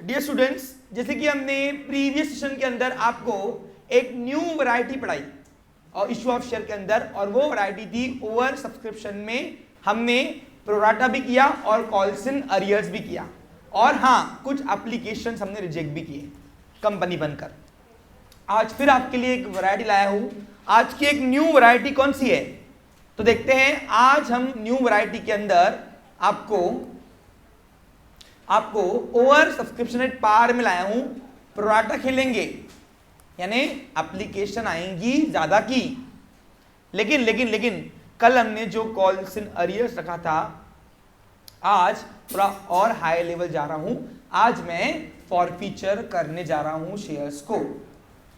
Dear students, जैसे कि हमने प्रीवियस सेशन के अंदर आपको एक न्यू वैरायटी पढ़ाई और इशू ऑफ शेयर के अंदर, और वो वैरायटी थी ओवर सब्सक्रिप्शन में हमने प्रोराटा भी किया और कॉल्स इन अरियर्स भी किया, और हाँ कुछ एप्लीकेशंस हमने रिजेक्ट भी किए कंपनी बनकर। आज फिर आपके लिए एक वैरायटी लाया हूं। आज की एक न्यू वैरायटी कौन सी है तो देखते हैं। आज हम न्यू वैरायटी के अंदर आपको ओवर सब्सक्रिप्शन एट पार में लाया हूं। प्रोराटा खेलेंगे यानी एप्लीकेशन आएंगी ज्यादा की, लेकिन कल हमने जो कॉल्स इन अरियर्स रखा था, आज थोड़ा और हाई लेवल जा रहा हूं। आज मैं फॉरफीचर करने जा रहा हूं शेयर्स को,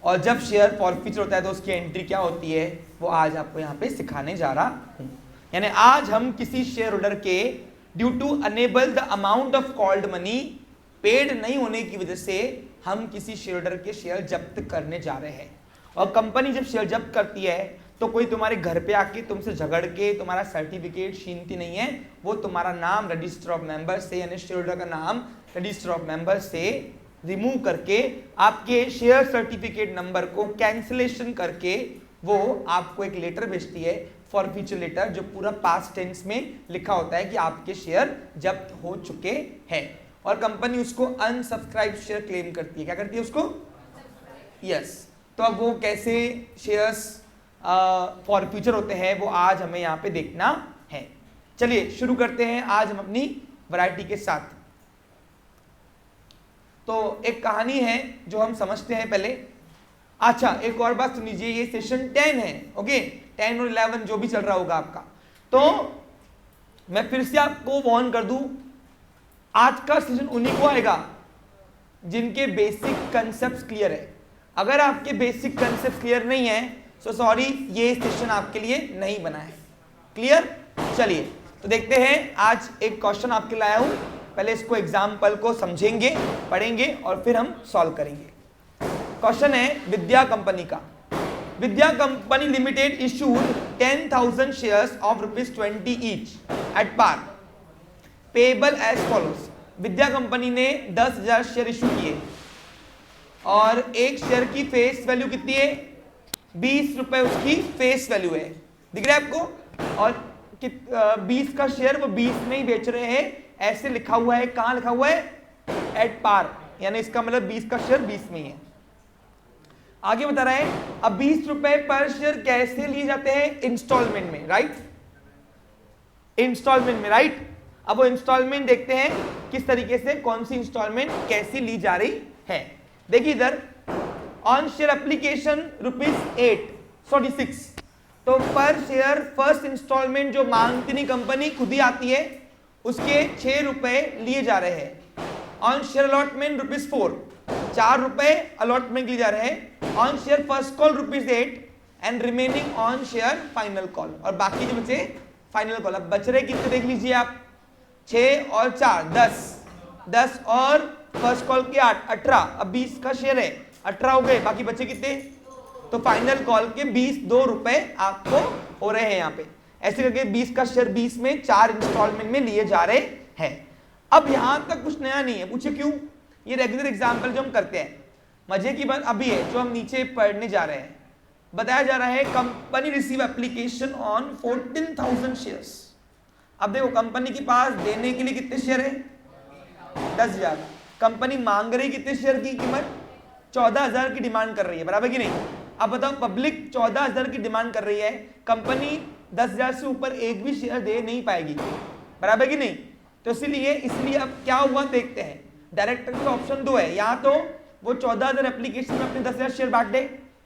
और जब शेयर फॉरफीचर होता है तो उसकी एंट्री क्या होती है वो आज आपको यहां पे सिखाने जा रहा हूं। यानी आज हम किसी शेयर होल्डर के due to unable the amount of called money paid नहीं होने की वजह से हम किसी शेयर होल्डर के शेयर जब्त करने जा रहे हैं। और कंपनी जब शेयर जब्त करती है तो कोई तुम्हारे घर पे आके तुमसे झगड़ के तुम्हारा सर्टिफिकेट छीनती नहीं है, वो तुम्हारा नाम रजिस्टर ऑफ मेंबर से, यानी शेयर होल्डर का नाम रजिस्टर ऑफ मेंबर से रिमूव करके आपके शेयर सर्टिफिकेट नंबर को कैंसिलेशन करके वो आपको एक लेटर भेजती है, फॉरफीचर लेटर, जो पूरा पास्ट टेंस में लिखा होता है कि आपके शेयर जब्त हो चुके हैं, और कंपनी उसको अनसब्सक्राइब शेयर क्लेम करती है। क्या करती है उसको? यस। तो अब वो कैसे शेयर्स फॉरफीचर होते हैं वो आज हमें यहाँ पे देखना है। चलिए शुरू करते हैं आज हम अपनी वैरायटी के साथ। तो एक कहानी है जो हम समझते हैं पहले। अच्छा, एक और बात सुन लीजिए, ये सेशन 10 है, ओके, 10 और 11 जो भी चल रहा होगा आपका। तो मैं फिर से आपको वार्न कर दूं, आज का सेशन उन्हीं को आएगा जिनके बेसिक कंसेप्ट्स क्लियर है। अगर आपके बेसिक कंसेप्ट क्लियर नहीं है सो सॉरी, ये सेशन आपके लिए नहीं बना है। क्लियर? चलिए तो देखते हैं। आज एक क्वेश्चन आपके लाया हूं, पहले इसको एग्जाम्पल को समझेंगे, पढ़ेंगे और फिर हम सॉल्व करेंगे। क्वेश्चन है विद्या कंपनी का। Vidya company limited issued 10,000 shares of ₹20 each at par payable as follows. Vidya company ने 10,000 शेयर इशू किए और एक शेयर की फेस वैल्यू कितनी है? 20 रुपए उसकी फेस वैल्यू है, दिख रहा है आपको? और 20 का शेयर वो 20 में ही बेच रहे हैं, ऐसे लिखा हुआ है। कहां लिखा हुआ है? एट पार, यानी इसका मतलब 20 का शेयर 20 में ही है। आगे बता रहा है अब 20 रुपए पर शेयर कैसे लिए जाते हैं? इंस्टॉलमेंट में, राइट? इंस्टॉलमेंट में, राइट? अब वो इंस्टॉलमेंट देखते हैं किस तरीके से, कौन सी इंस्टॉलमेंट कैसी ली जा रही है। देखिए इधर ऑन शेयर एप्लीकेशन ₹846, तो पर शेयर फर्स्ट इंस्टॉलमेंट जो मांगती नहीं कंपनी, खुद ही आती है, उसके 6 रुपए लिए जा रहे हैं। ऑन शेयर अलॉटमेंट ₹4, 4 रुपए अलॉटमेंट लिए जा रहे हैं। On share first call ₹8 and remaining on share final call, और बाकी जो बचे फाइनल कॉल। अब बच रहे कितने देख लीजिए आप, 6 और 4 10 और फर्स्ट कॉल के 8 18। अब 20 का शेयर है, 18 हो गए, बाकी बचे कितने? तो फाइनल कॉल के 2 रुपए आपको हो रहे हैं यहाँ पे। ऐसे करके 20 का शेयर 20 में 4 इंस्टॉलमेंट में लिए जा रहे हैं। अब यहां तक कुछ नया नहीं है, पूछे क्यों? ये रेगुलर एग्जाम्पल जो हम करते हैं। मजे की बात अभी है जो हम नीचे पढ़ने जा रहे हैं। बताया जा रहा है company receive application on 14,000 shares. अब देखो कंपनी के पास देने के लिए कितने शेयर है? 10,000। कंपनी मांग रही कितने शेयर की कीमत? 14,000 की डिमांड कर रही है, बराबर कि नहीं? अब बताओ, पब्लिक 14,000 की डिमांड कर रही है, कंपनी 10,000 से ऊपर एक भी शेयर दे नहीं पाएगी, बराबर कि नहीं? तो इसलिए अब क्या हुआ देखते हैं। डायरेक्टर के ऑप्शन 2 है, या तो वो 14,000 एप्लीकेशन में अपने 10,000 शेयर बांट दे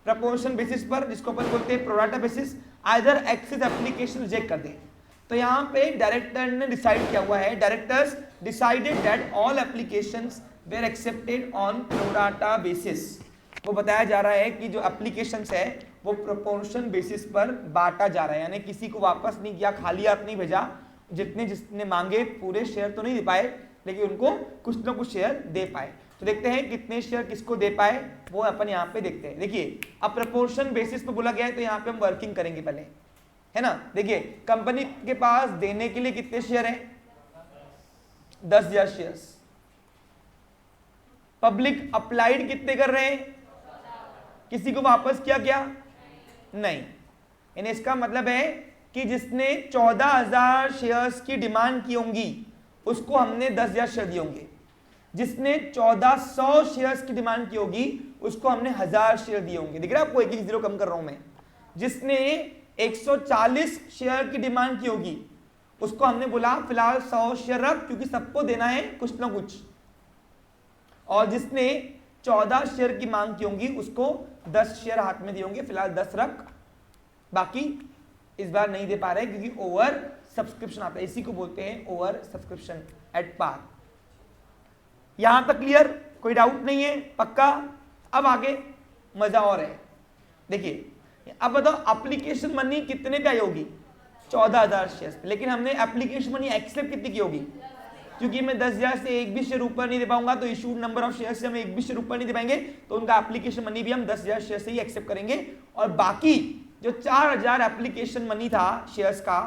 प्रपोर्शन बेसिस पर, जिसको अपन बोलते हैं pro rata basis, either excess application reject कर दे। तो यहाँ पे डायरेक्टर ने डिसाइड किया हुआ है, directors decided that all applications were accepted on pro rata basis. वो बताया जा रहा है कि जो एप्लीकेशंस है वो प्रोपोर्शन बेसिस पर बांटा जा रहा है, यानी किसी को वापस नहीं किया, खाली हाथ नहीं भेजा। जिसने मांगे पूरे शेयर तो नहीं दे पाए, लेकिन उनको कुछ ना कुछ शेयर दे पाए। तो देखते हैं कितने शेयर किसको दे पाए, वो अपन यहाँ पे देखते हैं। देखिए अब प्रोपोर्शन बेसिस पे बोला गया है, तो यहाँ पे हम वर्किंग करेंगे पहले, है ना? देखिए कंपनी के पास देने के लिए कितने शेयर है? 10,000 शेयर्स। पब्लिक अप्लाइड कितने कर रहे हैं? किसी को वापस किया क्या? नहीं। यानी इसका मतलब है कि जिसने 14,000 शेयर्स की डिमांड की होंगी उसको हमने 10,000 शेयर दिए होंगे। जिसने 1400 शेयर्स की डिमांड की होगी उसको हमने 1000 शेयर दिए होंगे। दिख रहा है आपको? एक जीरो कम कर रहा हूं मैं। जिसने 140 शेयर की डिमांड की होगी उसको हमने बोला फिलहाल 100 शेयर रख, क्योंकि सबको देना है कुछ ना कुछ। और जिसने 14 शेयर की मांग की होंगी उसको 10 शेयर हाथ में दिए होंगे, फिलहाल 10 रख, बाकी इस बार नहीं दे पा रहे क्योंकि ओवर सब्सक्रिप्शन आता है। इसी को बोलते हैं ओवर सब्सक्रिप्शन एट पार। यहां तक क्लियर? कोई डाउट नहीं है? पक्का? अब आगे मजा और है। देखिए अब बताओ एप्लीकेशन मनी कितने पे आई होगी? 14,000 शेयर पे। लेकिन हमने एप्लीकेशन मनी एक्सेप्ट कितनी की होगी? क्योंकि मैं 10,000 से एक भी शेयर ऊपर नहीं दे पाऊंगा तो इशूड नंबर ऑफ शेयर से हम एक भी शेयर ऊपर नहीं दे पाएंगे, तो उनका एप्लीकेशन मनी भी हम 10,000 शेयर से ही एक्सेप्ट करेंगे। और बाकी जो 4,000 एप्लीकेशन मनी था शेयर्स का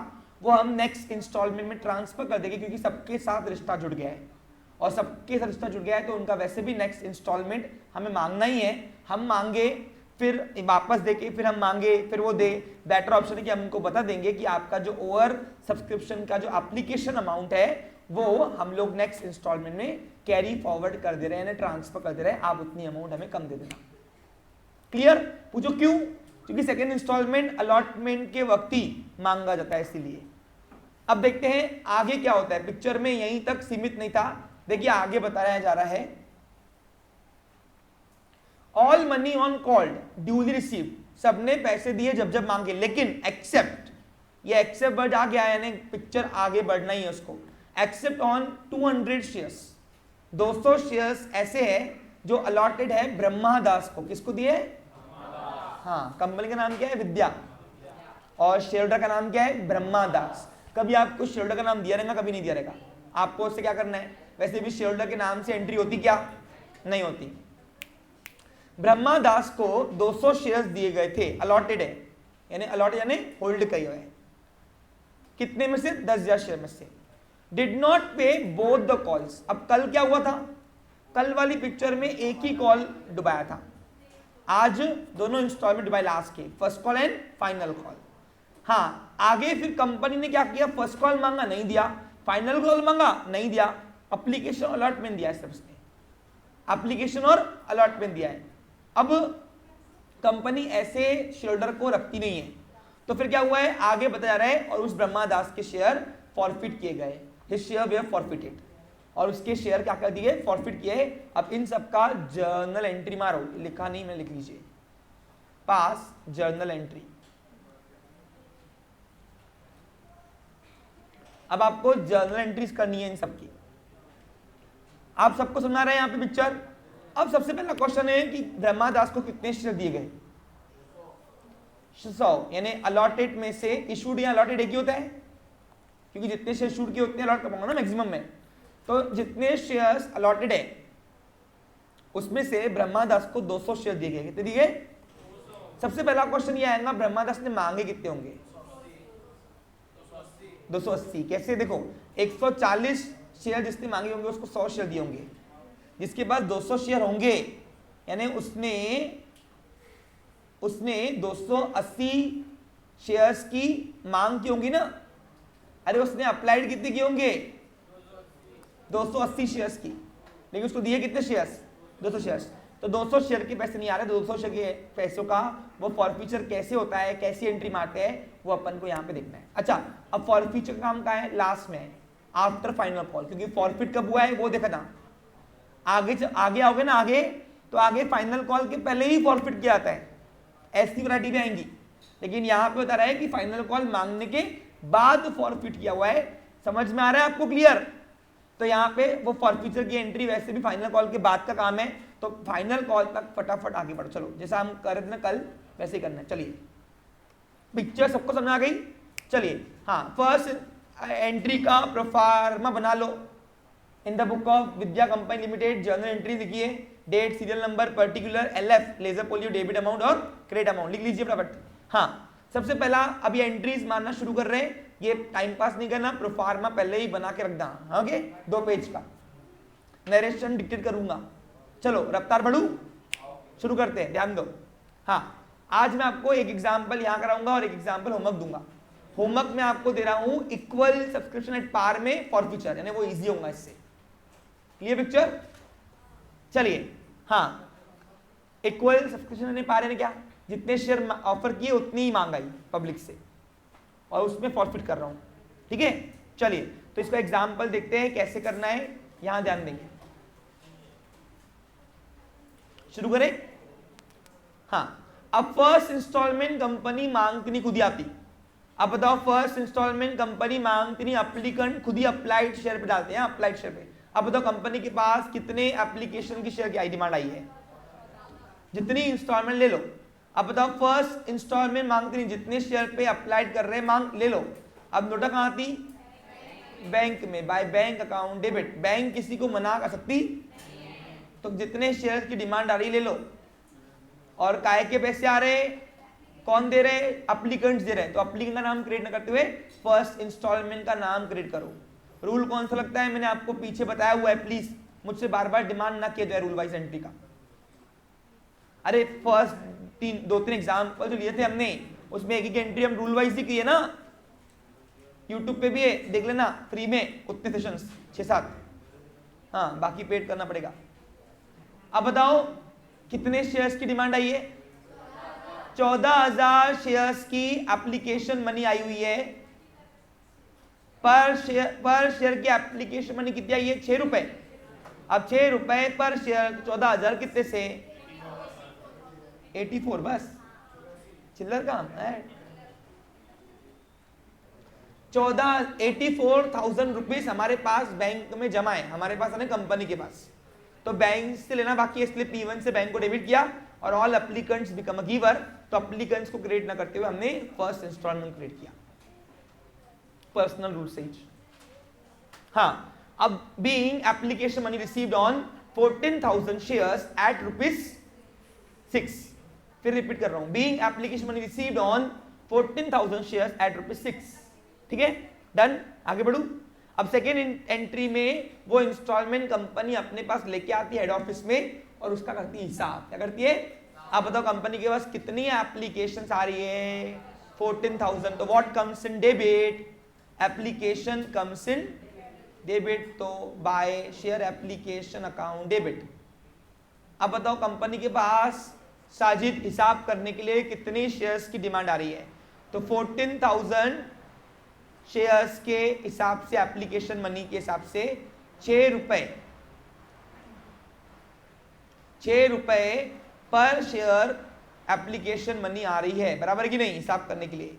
वो हम नेक्स्ट इंस्टॉलमेंट में ट्रांसफर कर देंगे, क्योंकि सबके साथ रिश्ता जुड़ गया है। और सबके साथ रिश्ता जुड़ गया है तो उनका वैसे भी नेक्स्ट इंस्टॉलमेंट हमें मांगना ही है। हम मांगे फिर वापस देके फिर हम मांगे फिर वो दे, बेटर ऑप्शन है कि हम उनको बता देंगे कि आपका जो ओवर सब्सक्रिप्शन का जो एप्लीकेशन अमाउंट है वो हम लोग नेक्स्ट इंस्टॉलमेंट में कैरी फॉरवर्ड कर दे रहे हैं, ट्रांसफर कर दे रहे हैं, आप उतनी अमाउंट हमें कम दे देना। क्लियर? पूछो क्यों? क्योंकि सेकेंड इंस्टॉलमेंट अलॉटमेंट के वक्त ही मांगा जाता है, इसीलिए। अब देखते हैं आगे क्या होता है। पिक्चर में यहीं तक सीमित नहीं था, देखिए आगे बताया जा रहा है all money on called duly received, सबने पैसे दिए जब जब मांगे, लेकिन एक्सेप्ट, ये एक्सेप्ट वर्ड आ गया, यानी पिक्चर आगे बढ़ना ही है उसको। एक्सेप्ट ऑन 200 शेयर्स, 200 शेयर्स ऐसे हैं जो अलॉटेड है ब्रह्मा दास को। किसको दिए? हाँ, कंपनी का नाम क्या है? विद्या, और शेयर होल्डर का नाम क्या है? ब्रह्मा दास। कभी आपको शेयर होल्डर का नाम दिया रहेगा? कभी नहीं दिया रहेगा। आपको उससे क्या करना है? वैसे भी शेयर होल्डर के नाम से एंट्री होती क्या? नहीं होती। ब्रह्मा दास को 200 शेयर्स दिए गए थे, अलॉटेड है, यानी अलॉटेड यानी होल्ड किए हुए हैं। कितने में से? 10,000 शेयर में से। डिड नॉट पे बोथ द कॉल्स। अब कल क्या हुआ था? कल वाली पिक्चर में एक ही कॉल डुबाया था, आज दोनों इंस्टॉलमेंट डुबाए लास्ट के, first call and final call. हाँ, आगे फिर कंपनी ने क्या किया? फर्स्ट कॉल मांगा, नहीं दिया, फाइनल कॉल मांगा, नहीं दिया, एप्लीकेशन अलॉटमेंट दिया है सबने, एप्लीकेशन और अलॉटमेंट दिया है। अब कंपनी ऐसे शेयरहोल्डर को रखती नहीं है, तो फिर क्या हुआ है आगे बताया जा रहा है, और उस ब्रह्मा दास के शेयर फॉरफिट किए गए, हिज शेयर वे फॉरफिटेड, और उसके शेयर क्या कर दिए? फॉरफिट किए। अब इन सबका जर्नल एंट्री मारो, लिखा नहीं मैं, लिख लीजिए, पास जर्नल एंट्री। अब आपको जर्नल एंट्रीज करनी है इन सबकी। आप सबको समझा रहे हैं यहाँ पे पिक्चर। अब सबसे पहला क्वेश्चन है कि ब्रह्मा दास को कितने शेयर दिए गए? 100, यानी अलॉटेड में से इशूड या अलॉटेड एक ही होता है, क्योंकि जितने शेयर इशूड किए उतने अलॉट कर पाऊंगा ना मैक्सिमम में। तो जितने शेयर्स अलॉटेड है उसमें से ब्रह्मा दास को 200 शेयर दिए गए। कितने दिए गए? सबसे पहला क्वेश्चन ये आएगा, ब्रह्मा दास ने मांगे कितने होंगे? 280। कैसे? देखो, 140 शेयर जिसने मांगे होंगे उसको 100 शेयर दिए होंगे, जिसके पास 200 शेयर होंगे यानी उसने 280 शेयर्स की मांग की होंगी ना। अरे उसने अप्लाइड कितने किए होंगे? 280 शेयर्स की, लेकिन उसको दिए कितने शेयर्स? 200 शेयर्स। तो 200 शेयर के पैसे नहीं आ रहे, 200 शेयर के पैसों का वो फॉरफीचर कैसे होता है, कैसी एंट्री मारते हैं, वो अपन को यहाँ पे देखना है। अच्छा, अब फॉरफीचर का काम कहाँ है? लास्ट में, आफ्टर फाइनल कॉल, क्योंकि फॉरफिट कब हुआ है वो देखा था। आगे आओगे ना, आगे तो आगे फाइनल कॉल के पहले ही फॉरफिट किया जाता है, ऐसी वैरायटी भी आएंगी, लेकिन यहाँ पे बता रहा है कि फाइनल कॉल मांगने के बाद फॉरफिट किया हुआ है। समझ में आ रहा है आपको? क्लियर? तो यहाँ पे वो फॉरफीचर की एंट्री वैसे भी फाइनल कॉल के बाद का काम है, तो फाइनल कॉल तक फटाफट आगे बढ़ो। चलो, जैसा हम कर रहे थे ना कल, वैसे ही करना है। चलिए, पिक्चर सबको समझ आ गई? चलिए, हाँ, फर्स्ट एंट्री का प्रोफार्मा बना लो। In the book of Vidya company limited journal entry लिखिए, date, serial number, particular, LF ledger folio, debit amount और क्रेडिट अमाउंट लिख लीजिए फटाफट। हाँ, सबसे पहला अभी एंट्रीज मारना शुरू कर रहे हैं, ये टाइम पास नहीं करना, प्रोफार्मा पहले ही बना के रखना। ओके, 2 पेज का नरेशन डिक्टेट करूंगा। चलो रफ्तार बढ़ू, शुरू करते हैं, ध्यान दो। हाँ, आज मैं आपको एक एग्जाम्पल यहां कराऊंगा और एक एग्जाम्पल होमवर्क दूंगा। होमवर्क में आपको दे रहा हूं इक्वल सब्सक्रिप्शन एट पार में फॉर फ्यूचर, यानी वो इजी होगा इससे। Clear picture? चलिए, हाँ, इक्वल सब्सक्रिप्शन एट पार ने क्या, जितने शेयर ऑफर किए उतनी ही मांग आई पब्लिक से और उसमें फॉरफिट कर रहा हूं। ठीक है, चलिए तो इसका एग्जाम्पल देखते हैं कैसे करना है, यहां ध्यान देंगे। शुरू करें। हाँ, अब फर्स्ट इंस्टॉलमेंट कंपनी मांगती खुद ही आती। अब बताओ, फर्स्ट इंस्टॉलमेंट कंपनी मांगती, एप्लीकेंट खुद ही अप्लाइड शेयर पे डालते हैं, अप्लाइड शेयर पे। अब बताओ कंपनी के पास कितने एप्लीकेशन की शेयर की आई डिमांड आई है, जितनी इंस्टॉलमेंट ले लो। अब बताओ फर्स्ट इंस्टॉलमेंट मांगती नहीं, जितने शेयर पे अप्लाइड कर रहे हैं मांग ले लो। अब नोटा कहां आती, बैंक में, by bank account debit. Bank किसी को मना कर सकती, तो जितने शेयर की डिमांड आ रही ले लो। और काय के पैसे आ रहे, कौन दे रहे, अप्लीकेंट्स दे रहे हैं, तो अप्लीकेंट का नाम क्रिएट न करते हुए फर्स्ट इंस्टॉलमेंट का नाम क्रिएट करो। रूल कौन सा लगता है, मैंने आपको पीछे बताया हुआ है, प्लीज मुझसे बार बार डिमांड ना किया जाए रूल वाइज एंट्री का। अरे फर्स्ट दो तीन एग्जाम्पल जो लिए थे हमने, उसमें एक ही एंट्री हम रूल वाइज ही की है ना। यूट्यूब पे भी है, देख लेना फ्री में, उतने सेशंस 6-7। हाँ, बाकी पेड करना पड़ेगा। अब बताओ कितने शेयर्स की डिमांड आई है, 14,000 शेयर्स की एप्लीकेशन मनी आई हुई है। पर शेयर की एप्लीकेशन मनी कितनी आई है, 6 रुपए। अब 6 रुपए पर शेयर, 14,000 कितने से 84, बस चिल्लर काम है। 84,000 रुपीज हमारे पास बैंक में जमा है, हमारे पास है कंपनी के पास। तो बैंक से लेना बाकी है, इसलिए P1 से बैंक को डेबिट किया और all applicants become a giver. तो एप्लीकेंट्स को क्रिएट ना करते हुए हमने फर्स्ट इंस्टॉलमेंट क्रिएट किया, पर्सनल रूल से। हाँ, अब being application money received on 14,000 shares at ₹6। फिर रिपीट कर रहा हूं, being application money received on 14,000 shares at ₹6। ठीक है, डन। आगे बढ़ू। अब सेकेंड एंट्री में वो इंस्टॉलमेंट कंपनी अपने पास लेके आती है हेड ऑफिस में और उसका करती है हिसाब। क्या करती है, आप बताओ कंपनी के पास कितनी एप्लीकेशंस आ रही है, 14,000। तो what comes in debit, application comes in debit, तो by share application account debit. अब बताओ कंपनी के पास साजिद हिसाब करने के लिए कितनी शेयर्स की डिमांड आ रही है, तो 14,000 शेयर्स के हिसाब से, एप्लीकेशन मनी के हिसाब से 6 रुपए पर शेयर एप्लीकेशन मनी आ रही है, बराबर कि नहीं, हिसाब करने के लिए।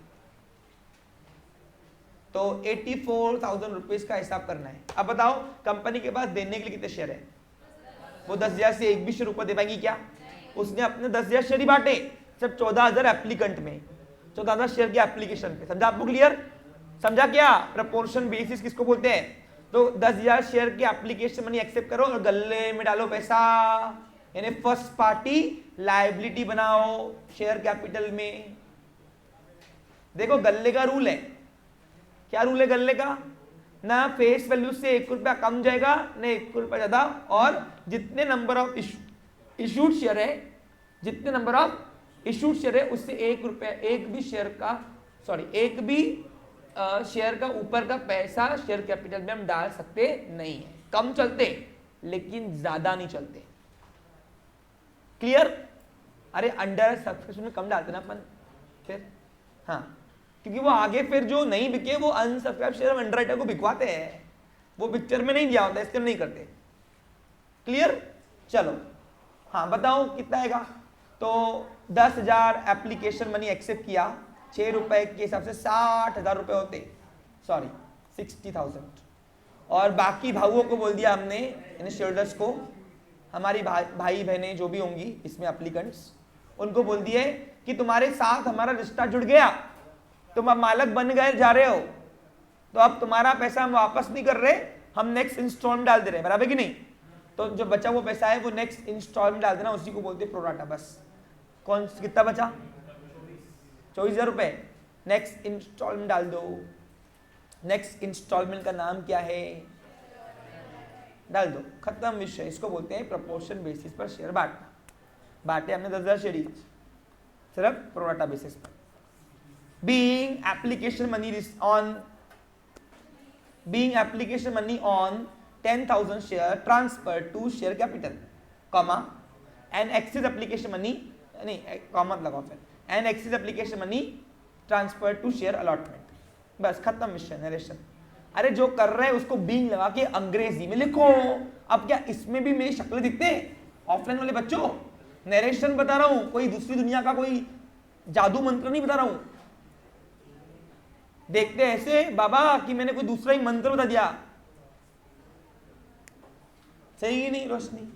तो 84,000 रुपीज का हिसाब करना है। अब बताओ कंपनी के पास देने के लिए कितने शेयर है, वो 10,000 से एक भी शेयर ऊपर दे पाएंगी क्या, उसने अपने 10,000 शेयर ही बांटे, सिर्फ 14,000 एप्लीकेंट में, 14,000 शेयर की एप्लीकेशन पे। समझा आपको, क्लियर समझा क्या, प्रपोर्शन बेसिस किसको बोलते हैं। तो 10,000 शेयर की एप्लीकेशन मनी एक्सेप्ट करो और गल्ले में डालो पैसा, यानी फर्स्ट पार्टी लायबिलिटी बनाओ शेयर कैपिटल में। देखो गल्ले का रूल है, क्या रूल है गल्ले का, ना फेस वैल्यू से 1 रुपया कम जाएगा ना 1 रुपया ज्यादा, और जितने नंबर ऑफ इशूड शेयर है, जितने नंबर ऑफ इशूड शेयर है उससे 1 रुपया, एक भी शेयर का ऊपर का पैसा शेयर कैपिटल में हम डाल सकते नहीं है। कम चलते लेकिन ज्यादा नहीं चलते। क्लियर। अरे अंडर सब्सक्रिप्शन में कम डालते ना अपन फिर, हाँ, क्योंकि वो आगे फिर जो नहीं बिके वो अनसब्सक्राइब शेयर अंडरराइटर को बिकवाते हैं, वो पिक्चर में नहीं दिया होता, इसके नहीं करते। क्लियर। चलो हाँ बताओ कितना आएगा, तो 10,000 एप्लीकेशन मनी एक्सेप्ट किया, 6 रुपए के हिसाब से 60,000 रुपए होते, सॉरी 60,000। और बाकी भाइयों को बोल दिया हमने, यानी शेयरहोल्डर्स को, हमारी भाई बहनें जो भी होंगी इसमें एप्लीकेंट्स, उनको बोल दिए कि तुम्हारे साथ हमारा रिश्ता जुड़ गया, तुम अब मालक बन गए जा रहे हो, तो अब तुम्हारा पैसा हम वापस नहीं कर रहे, हम नेक्स्ट इंस्टॉलमेंट डाल दे रहे हैं, बराबर कि नहीं। तो जो बचा वो पैसा है वो नेक्स्ट इंस्टॉलमेंट डाल देना, उसी को बोलते हैं प्रोराटा। बस कौन कितना बचा, 24,000 रुपए, नेक्स्ट इंस्टॉलमेंट डाल दो। नेक्स्ट इंस्टॉलमेंट का नाम क्या है, डाल दो, खत्म विषय। इसको बोलते हैं प्रोपोर्शन बेसिस पर शेयर बांटना। बांटे हमने 10,000 शेयर ईच, सिर्फ प्रोराटा बेसिस पर। Being application money on 10,000 share transfer to share capital, comma and excess application money, नहीं कॉमा लगाओ फिर, and excess application money transfer to share allotment. बस खत्म विषय नरेशन। अरे जो कर रहे हैं उसको बीइंग लगा के अंग्रेजी में लिखो। अब क्या इसमें भी मेरी शक्ल दिखते हैं? ऑफलाइन वाले बच्चों, नरेशन बता रहा हूं, कोई दूसरी दुनिया का कोई जादू मंत्र नहीं बता रहा हूं। देखते ऐसे बाबा कि मैंने कोई दूसरा ही मंत्र बता दिया, सही ही नहीं रोशनी?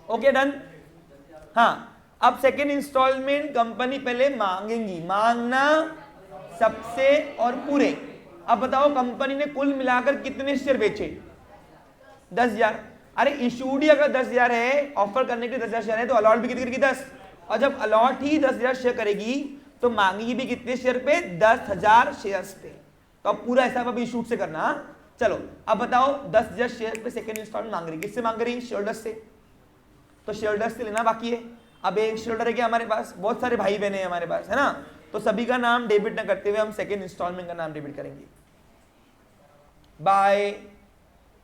Okay done. हाँ, अब सेकेंड इंस्टॉलमेंट कंपनी पहले मांगेंगी, मांगना सबसे और पूरे। अब बताओ कंपनी ने कुल मिलाकर कितने शेयर बेचे? 10,000। अरे इशूड ही अगर 10,000 है, ऑफर करने के लिए 10,000 शेयर है, तो अलॉट भी कितनी करेगी? 10। और जब अलॉट ही 10,000 शेयर करेगी तो मांगेगी भी कितने शेयर पे? 10,000 शेयर्स पे। तो अब पूरा हिसाब अभी इशूड से करना। चलो अब बताओ 10,000 शेयर पे सेकेंड इंस्टॉलमेंट मांग रही, किससे मांग रही? शेयर होल्डर्स से। तो शेयर होल्डर्स से लेना बाकी है। अब एक शेयर होल्डर है क्या हमारे पास? बहुत सारे भाई बहने हैं हमारे पास, है ना? तो सभी का नाम डेबिट ना करते हुए हम सेकेंड इंस्टॉलमेंट का नाम डेबिट करेंगे। By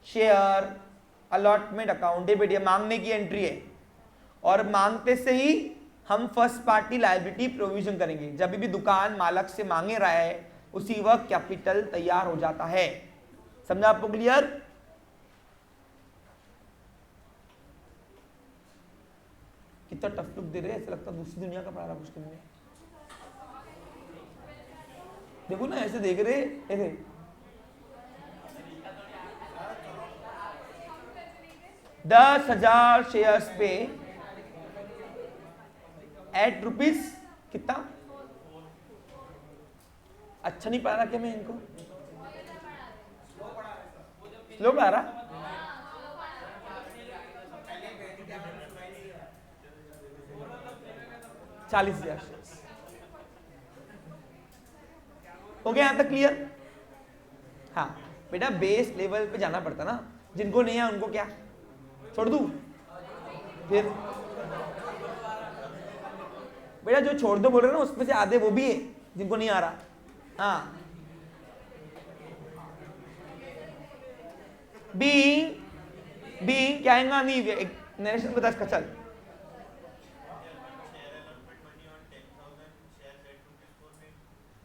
share allotment account debit, ये मांगने की एंट्री है। और मांगते से ही हम फर्स्ट पार्टी लायबिलिटी प्रोविजन करेंगे। जब भी दुकान मालक से मांगे रहा है उसी वक्त कैपिटल तैयार हो जाता है। समझा आपको? क्लियर? कितना टफ लुक दे रहे हैं, ऐसा लगता है दूसरी दुनिया का पढ़ा रहा कुछ में। देखो ना ऐसे देख रहे ऐसे। $10,000 शेयर्स पे एट रुपीज कितना? अच्छा नहीं पढ़ा रहा क्या मैं इनको? स्लो पढ़ा रहा? $40,000 हो गया यहां तक? क्लियर? हाँ बेटा, बेस लेवल पे जाना पड़ता ना, जिनको नहीं है उनको क्या छोड़ दूं? फिर बेटा जो छोड़ दो बोल रहे ना उसमें से आधे वो भी है जिनको नहीं आ रहा। हाँ, बीइंग क्या आएगा? नहीं नरेशन बता इसका। चल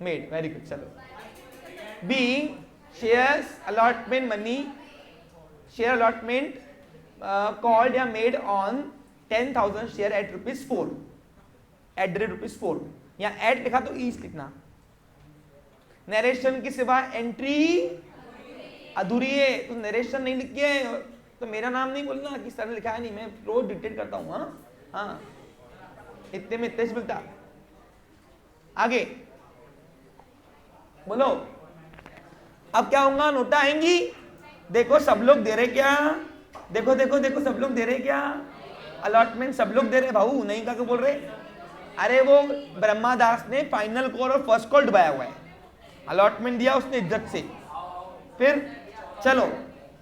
मेड, वेरी गुड। चलो being shares allotment money, share allotment called या made on 10,000 share at ₹4, at ₹4। यहाँ एट लिखा तो ईस्ट लिखना। नरेशन की सिवा एंट्री अधूरी है, तो नरेशन नहीं लिख के तो मेरा नाम नहीं बोलना कि सर ने लिखा है नहीं, मैं रोज डिटेक्ट करता हूँ। हाँ इतने में इतने से मिलता। आगे बोलो, अब क्या होगा? नोटा आएंगी। देखो सब लोग दे रहे क्या? देखो देखो देखो सब लोग दे रहे क्या? अलॉटमेंट सब लोग दे रहे भाऊ, नहीं का बोल रहे? अरे वो ब्रह्मादास ने फाइनल कॉल और फर्स्ट कॉल डुबाया हुआ है, अलॉटमेंट दिया उसने इज्जत से। फिर चलो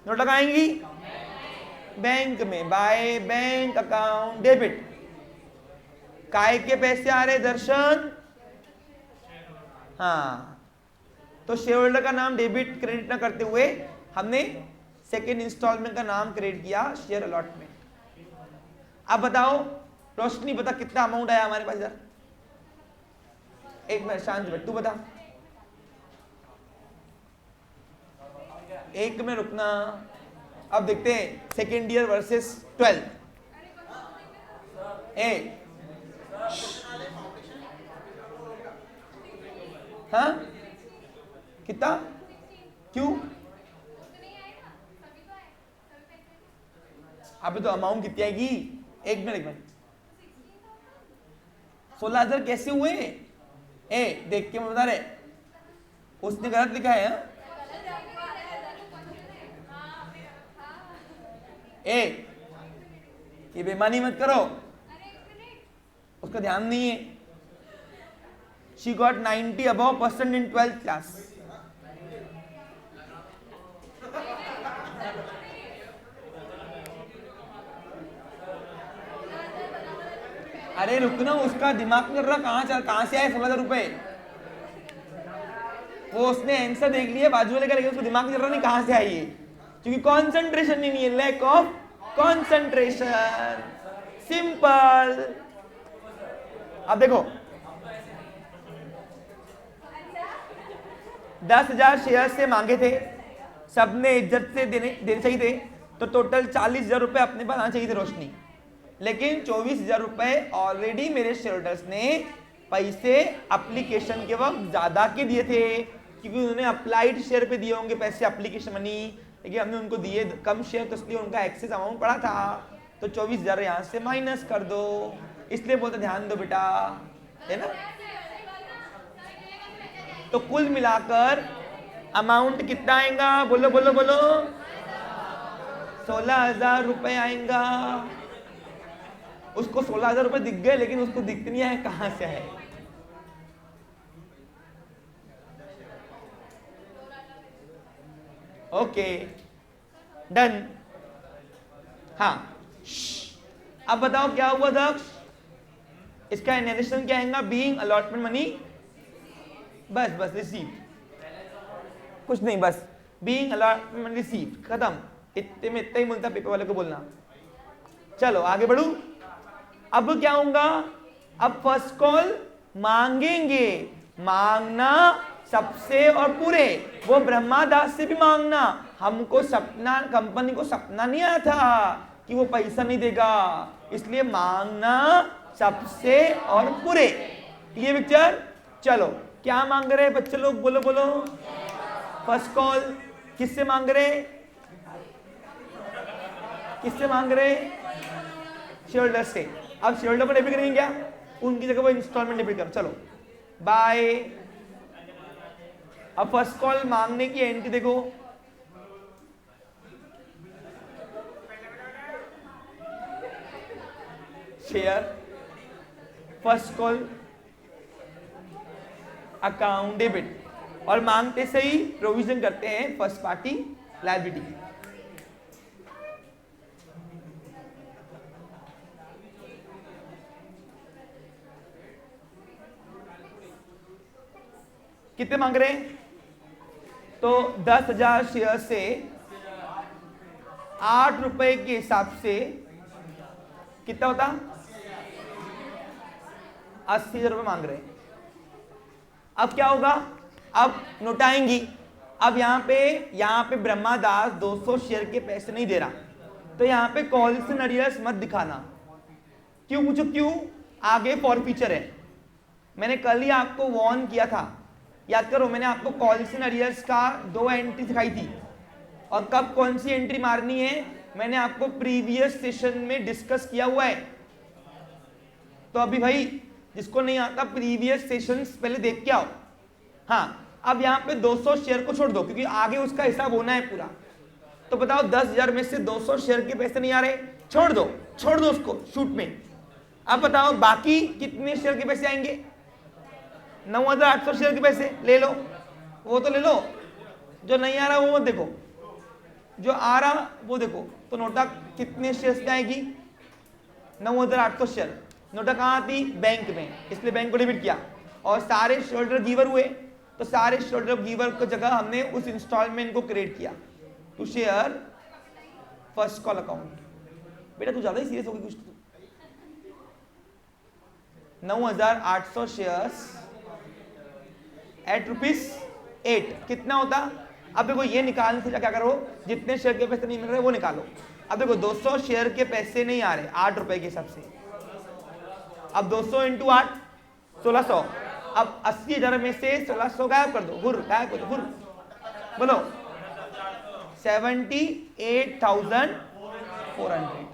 नोट लगाएंगी बैंक में, बाय बैंक अकाउंट डेबिट। काय के पैसे आ रहे दर्शन? हाँ, तो शेयर होल्डर का नाम डेबिट क्रेडिट ना करते हुए हमने सेकेंड इंस्टॉलमेंट का नाम क्रेडिट किया शेयर अलॉटमेंट। अब बताओ रोशनी, बता कितना अमाउंट आया हमारे पास इधर? एक मिनट शांत बैठ, तू बता। एक में रुकना। अब देखते हैं सेकेंड ईयर वर्सेस 12th। हाँ कितना? क्यों? अभी तो अमाउंट कितनी आएगी? एक मिनट 16,000 कैसे हुए? देख के मैं बता रहे, उसने गलत लिखा है। ये बेईमानी मत करो, उसका ध्यान नहीं है। She got 90 above % in 12th class. अरे रुकना, उसका दिमाग में चल रहा कहां से आए 16,000 रुपए। वो उसने आंसर देख लिया बाजू वाले का, लेकिन उसको दिमाग में चल रहा नहीं कहां से आई है, क्योंकि कंसंट्रेशन नहीं है, लैक ऑफ कंसंट्रेशन। सिंपल। अब देखो 10,000 शेयर से मांगे थे, सबने इज्जत से देने चाहिए थे, तो टोटल 40,000 रुपए अपने पास आना चाहिए थे रोशनी, लेकिन 24,000 रुपए ऑलरेडी मेरे शेयरहोल्डर्स ने पैसे एप्लीकेशन के वक्त ज्यादा के दिए थे, क्योंकि उन्होंने अप्लाइड शेयर पे दिए होंगे पैसे एप्लीकेशन मनी, लेकिन हमने उनको दिए कम शेयर, तो इसलिए उनका एक्सेस अमाउंट पड़ा था, तो 24,000 यहाँ से माइनस कर दो। इसलिए बोलते ध्यान दो बेटा, है ना। तो कुल मिलाकर अमाउंट कितना आएगा, बोलो बोलो बोलो, 16,000 रुपए आएगा। उसको 16,000 रुपए दिख गए, लेकिन उसको दिख नहीं है कहां से है। Okay done. हाँ अब बताओ क्या हुआ दक्ष, इसका एनालिसिस क्या आएगा, बीइंग अलॉटमेंट मनी, बस बस रिसीव, कुछ नहीं, बस बीइंग अलॉटमेंट मनी रिसीव, खत्म। इतने में इतना ही मिलता पेपर वाले को बोलना। चलो आगे बढ़ू। अब क्या होगा, अब फर्स्ट कॉल मांगेंगे, मांगना सबसे और पूरे, वो ब्रह्मादास से भी मांगना। हमको सपना, कंपनी को सपना नहीं आया था कि वो पैसा नहीं देगा, इसलिए मांगना सबसे और पूरे। Clear picture. चलो क्या मांग रहे हैं बच्चे लोग, बोलो बोलो। फर्स्ट कॉल किससे मांग रहे, किससे मांग रहे, शेयरहोल्डर से। अब शेयरहोल्डर को डेबिट करेंगे क्या, उनकी जगह वो इंस्टॉलमेंट डेबिट कर। चलो बाय। अब फर्स्ट कॉल मांगने की एंट्री देखो, share, first call account debit, और मांगते से ही प्रोविजन करते हैं फर्स्ट पार्टी लायबिलिटी। कितने मांग रहे हैं, तो 10,000 शेयर से 8 रुपए के हिसाब से कितना होता, 80,000 रुपए मांग रहे हैं। अब क्या होगा, अब नोट आएंगी। अब यहाँ पे ब्रह्मादास 200 शेयर के पैसे नहीं दे रहा, तो यहाँ पे कॉल्स एंड अरियर्स मत दिखाना। क्यों पूछो, क्यों, आगे फॉरफीचर है। मैंने कल ही आपको वार्न किया था, याद करो, मैंने आपको कॉल्स एंड अरियर्स का 2 एंट्री सिखाई थी, और कब कौन सी एंट्री मारनी है मैंने आपको प्रीवियस सेशन में डिस्कस किया हुआ है। तो अभी भाई जिसको नहीं आता प्रीवियस सेशंस पहले देख के आओ। हाँ अब यहाँ पे 200 शेयर को छोड़ दो, क्योंकि आगे उसका हिसाब होना है पूरा। तो बताओ 10,000 में से 200 शेयर के पैसे नहीं आ रहे, छोड़ दो उसको शूट में। अब बताओ बाकी कितने शेयर के पैसे आएंगे, 9,800 शेयर के पैसे ले लो, वो तो ले लो, जो नहीं आ रहा वो मत देखो, जो आ रहा वो देखो। तो नोटा कितने शेयर से आएगी, 9,800 शेयर। नोटा कहाँ आती, बैंक में, इसलिए बैंक को डेबिट किया, और सारे शेयरहोल्डर गिवर हुए, तो सारे शेयरहोल्डर गिवर की जगह हमने उस इंस्टॉलमेंट को क्रिएट किया to share first call account. बेटा तू ज्यादा ही सीरियस होगी कुछ। 9,800 शेयर्स एट ₹8 कितना होता। अब देखो ये निकालने से क्या करो, जितने शेयर के पैसे नहीं मिल रहे वो निकालो। अब देखो 200 शेयर के पैसे नहीं आ रहे 8 रुपए के हिसाब से, अब 200 इंटू 8 1600। अब 80,000 में से 1600 गायब कर दो, गायब कर दो, बोलो 78,400।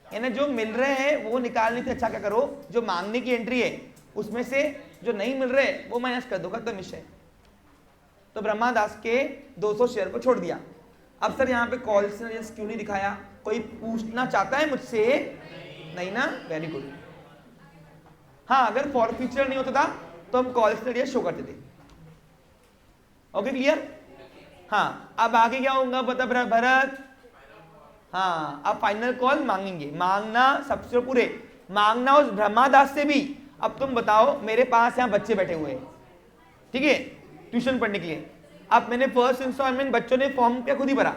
यानी जो मिल रहे हैं वो निकालने से अच्छा क्या करो, जो मांगने की एंट्री है उसमें से जो नहीं मिल रहे वो माइनस कर दो, खत्म विषय। तो ब्रह्मादास के 200 शेयर को छोड़ दिया। अब सर यहाँ पे कॉल से क्यों नहीं दिखाया, कोई पूछना चाहता है मुझसे, नहीं ना, वेरी गुड। हाँ अगर फॉर फीचर नहीं होता था तो हम कॉल से शो करते थे। Okay clear. हाँ अब आगे क्या होगा बता भरत। हाँ अब फाइनल कॉल मांगेंगे, मांगना सबसे पूरे, मांगना उस ब्रह्मादास से भी। अब तुम बताओ, मेरे पास यहाँ बच्चे बैठे हुए हैं, ठीक है, ट्यूशन पढ़ने के लिए। अब मैंने फर्स्ट इंस्टॉलमेंट बच्चों ने फॉर्म क्या खुद ही भरा,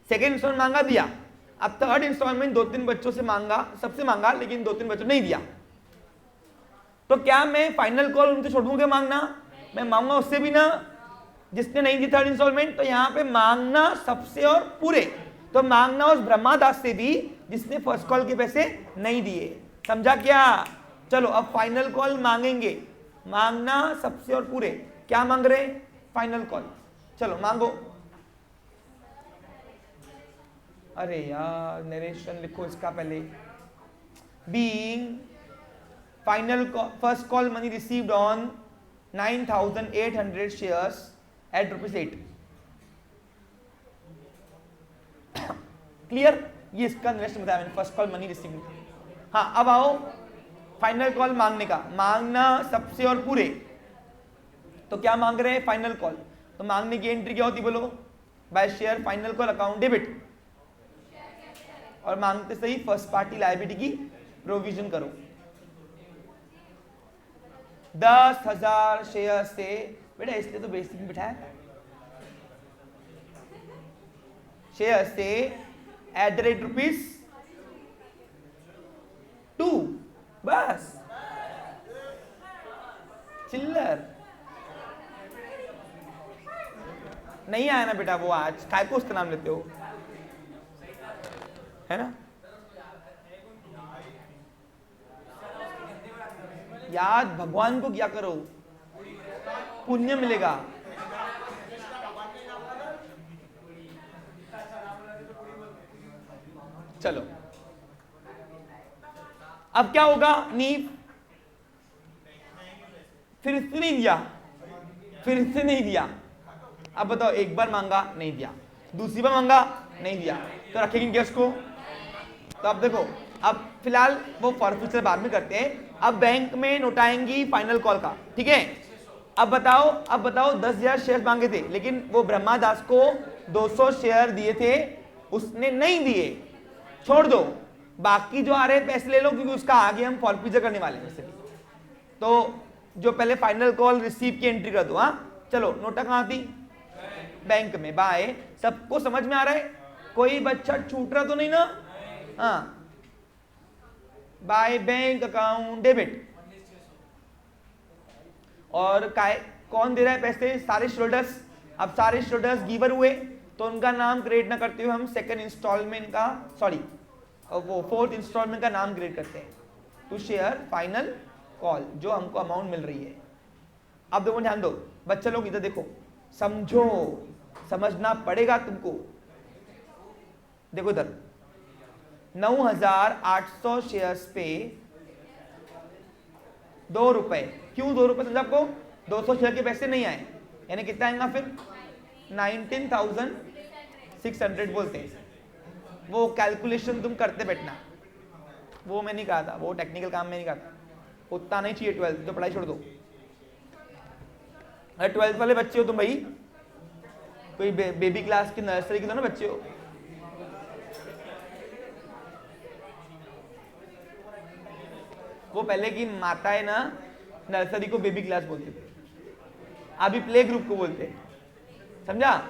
सेकेंड इंस्टॉलमेंट मांगा, दिया। अब थर्ड इंस्टॉलमेंट 2-3 बच्चों से मांगा, सबसे मांगा, लेकिन 2-3 बच्चों नहीं दिया। तो क्या मैं फाइनल कॉल उनसे छोड़ दूंगा मांगना? मैं मांगूंगा उससे भी ना, जिसने नहीं दी थर्ड इंस्टॉलमेंट। तो यहां पे मांगना सबसे और पूरे, तो मांगना उस ब्रह्मादास से भी जिसने फर्स्ट कॉल के पैसे नहीं दिए। समझा क्या? चलो अब फाइनल कॉल मांगेंगे, मांगना सबसे और पूरे। क्या मांग रहे? Final call. चलो मांगो। अरे यार नरेशन लिखो इसका पहले। Being final first call money received on 9,800 shares at ₹8। Clear? ये इसका नेक्स्ट बताया मैंने, फर्स्ट कॉल मनी रिसीव्ड। हाँ अब आओ फाइनल कॉल मांगने का। मांगना सबसे और पूरे, तो क्या मांग रहे हैं? Final call. तो मांगने की एंट्री क्या होती बोलो? By share final call account debit, और मांगते सही फर्स्ट पार्टी लायबिलिटी की प्रोविजन करो। 10,000 शेयर से, बेटा इसलिए तो बेसिक में बिठाया, शेयर से ₹2, बस चिल्लर। नहीं आया ना बेटा वो, आज काय को उसका नाम लेते हो, है ना? याद भगवान को क्या करो, पुण्य मिलेगा। चलो अब क्या होगा? नींव फिर से नहीं दिया, फिर से नहीं दिया। अब बताओ, एक बार मांगा नहीं दिया, दूसरी बार मांगा नहीं दिया, तो रखेंगे क्या उसको? तो अब देखो, अब फिलहाल वो फॉर फ्यूचर बाद में करते हैं। अब बैंक में नोट आएंगी फाइनल कॉल का, ठीक है। अब बताओ 10,000 शेयर मांगे थे, लेकिन वो ब्रह्मादास को 200 शेयर दिए थे, उसने नहीं दिए, छोड़ दो। बाकी जो आ रहे पैसे ले लो, क्योंकि उसका आगे हम फॉर फ्यूचर करने वाले हैं। तो जो पहले फाइनल कॉल रिसीव की एंट्री कर दो। हाँ चलो, नोटा कहाँ थी? बैंक में। बाय, सबको समझ में आ रहा है? कोई बच्चा छूट रहा तो नहीं ना? हाँ, बाय बैंक अकाउंट डेबिट। और कौन दे रहा है पैसे? सारे शेयरहोल्डर्स। अब सारे शेयरहोल्डर्स गिवर हुए, तो उनका नाम क्रिएट ना करते हुए हम सेकंड इंस्टॉलमेंट का, सॉरी वो फोर्थ इंस्टॉलमेंट का नाम क्रिएट करते हैं, टू शेयर फाइनल कॉल, जो हमको अमाउंट मिल रही है। अब देखो, ध्यान दो बच्चे लोग, इधर देखो, समझो, समझना पड़ेगा तुमको। देखो इधर 9,800 शेयर्स पे ₹2। क्यों ₹2 समझा आपको? 200 शेयर के पैसे नहीं आए, यानी कितना आएगा फिर? 19,600 बोलते हैं। वो कैलकुलेशन तुम करते बैठना, वो मैं नहीं कहा था, वो टेक्निकल काम में नहीं कहा था, उतना नहीं चाहिए। 12th तो पढ़ाई छोड़ दो। अरे 12th वाले बच्चे हो तुम भाई, कोई बेबी क्लास की, नर्सरी के तो ना बच्चे हो। वो पहले की माताएं ना नर्सरी को बेबी क्लास बोलते थे, अभी प्ले ग्रुप को बोलते हैं, समझा?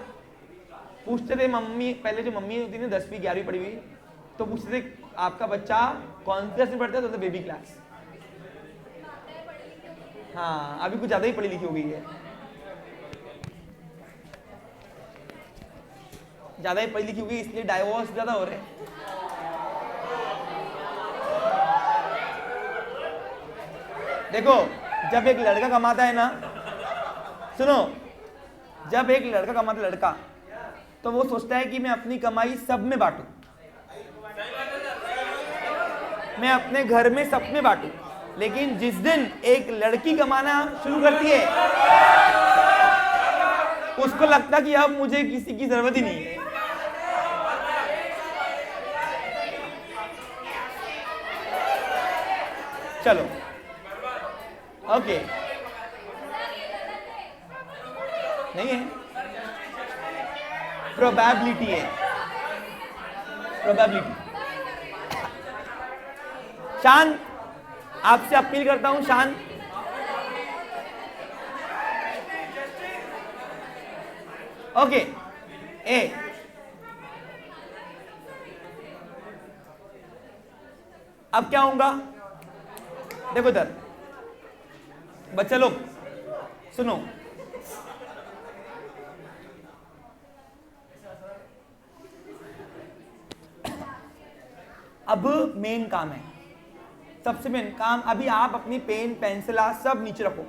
पूछते थे मम्मी, पहले जो मम्मी होती थी 10वीं 11वीं पढ़ी हुई, तो पूछते थे आपका बच्चा कौन सी क्लास में पढ़ता है? तो बेबी क्लास। हाँ, अभी कुछ ज्यादा ही पढ़ी लिखी हो गई है, ज्यादा ही पढ़ी लिखी हो गई, इसलिए डाइवोर्स ज्यादा हो रहे हैं। देखो, जब एक लड़का कमाता है ना, सुनो, जब एक लड़का कमाता है, लड़का, तो वो सोचता है कि मैं अपनी कमाई सब में बांटूं, मैं अपने घर में सब में बांटूं। लेकिन जिस दिन एक लड़की कमाना शुरू करती है, उसको लगता कि अब मुझे किसी की जरूरत ही नहीं है। चलो ओके, नहीं है, प्रोबेबिलिटी है, प्रोबेबिलिटी। शांत, आपसे अपील करता हूं शांत। ओके, ए अब क्या होगा, देखो इधर बच्चे लोग सुनो, अब मेन काम है, सबसे मेन काम। अभी आप अपनी पेन पेंसिल सब नीचे रखो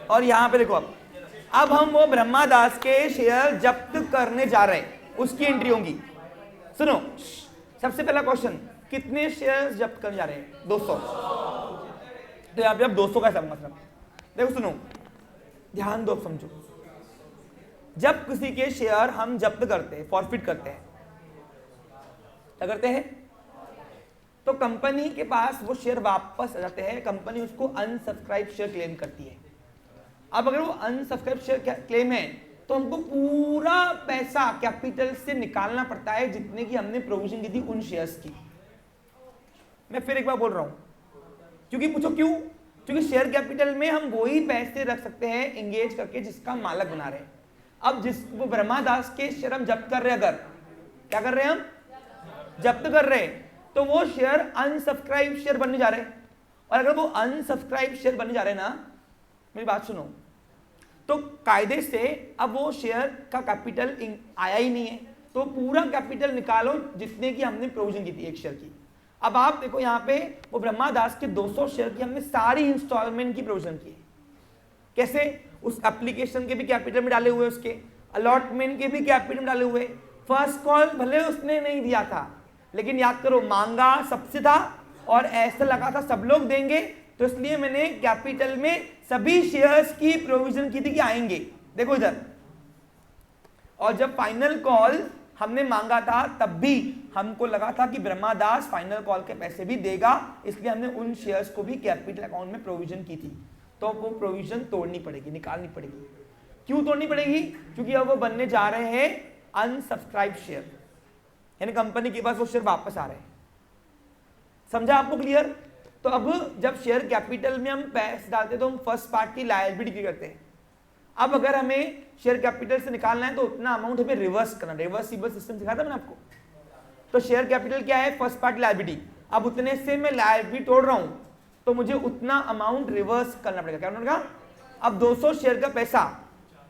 और यहां पे देखो। अब हम वो ब्रह्मादास के शेयर जब्त करने जा रहे हैं, उसकी एंट्री होगी। सुनो, सबसे पहला क्वेश्चन, कितने शेयर जब्त करने जा रहे हैं? 200। तो यहां पे अब 200 का सब मतलब, देखो सुनो, ध्यान दो, समझो। जब किसी के शेयर हम जब्त करते हैं, फॉरफिट करते हैं, क्या करते हैं? तो कंपनी के पास वो शेयर वापस आ जाते हैं, कंपनी उसको अनसब्सक्राइब शेयर क्लेम करती है। अब अगर वो अनसब्सक्राइब शेयर क्लेम है तो हमको पूरा पैसा कैपिटल से निकालना पड़ता है जितने की हमने प्रोविजन की थी उन शेयर्स की। मैं फिर एक बार बोल रहा हूं, क्योंकि पूछो क्यों? क्योंकि शेयर कैपिटल में हम वही पैसे रख सकते हैं एंगेज करके जिसका मालक बना रहे हैं। अब जिस वो ब्रह्मादास के शेयर हम जब्त कर रहे हैं, अगर क्या कर रहे हैं हम? जब्त कर रहे हैं, तो वो शेयर अनसब्सक्राइब शेयर बनने जा रहे हैं। और अगर वो अनसब्सक्राइब शेयर बनने जा रहे हैं ना, मेरी बात सुनो, तो कायदे से अब वो शेयर का कैपिटल आया ही नहीं है, तो पूरा कैपिटल निकालो जितने की हमने प्रोविजन की थी एक शेयर की। अब आप देखो यहां पे वो ब्रह्मादास के 200 शेयर की हमने सारी इंस्टॉलमेंट की प्रोविजन की है। कैसे? उस एप्लीकेशन के भी कैपिटल में डाले हुए, उसके अलॉटमेंट के भी कैपिटल में डाले हुए। फर्स्ट कॉल भले उसने नहीं दिया था, लेकिन याद करो मांगा सबसे था और ऐसा लगा था सब लोग देंगे, तो इसलिए मैंने कैपिटल में सभी शेयर्स की प्रोविजन की थी कि आएंगे। देखो इधर, और जब फाइनल कॉल हमने मांगा था तब भी हमको लगा था कि ब्रह्मादास फाइनल कॉल के पैसे भी देगा, इसलिए हमने उन शेयर्स को भी कैपिटल अकाउंट में प्रोविजन की थी। तो वो प्रोविजन तोड़नी पड़ेगी, निकालनी पड़ेगी। क्यों तोड़नी पड़ेगी? क्योंकि अब वो बनने जा रहे हैं अनसब्सक्राइब शेयर, यानी कंपनी के पास वो शेयर वापस आ रहे हैं। समझा आपको? क्लियर? तो अब जब शेयर कैपिटल में हम पैसे डालते हैं तो हम फर्स्ट पार्टी लायबिलिटी करते हैं। अब अगर हमें शेयर कैपिटल से निकालना है तो उतना अमाउंट हमें रिवर्स करना, रिवर्सिबल सिस्टम सिखाया था मैंने आपको। तो शेयर कैपिटल क्या है? First party liability. अब उतने से मैं लायबिलिटी तोड़ रहा हूं तो मुझे उतना अमाउंट रिवर्स करना पड़ेगा। क्या उन्होंने कहा? अब 200 शेयर का पैसा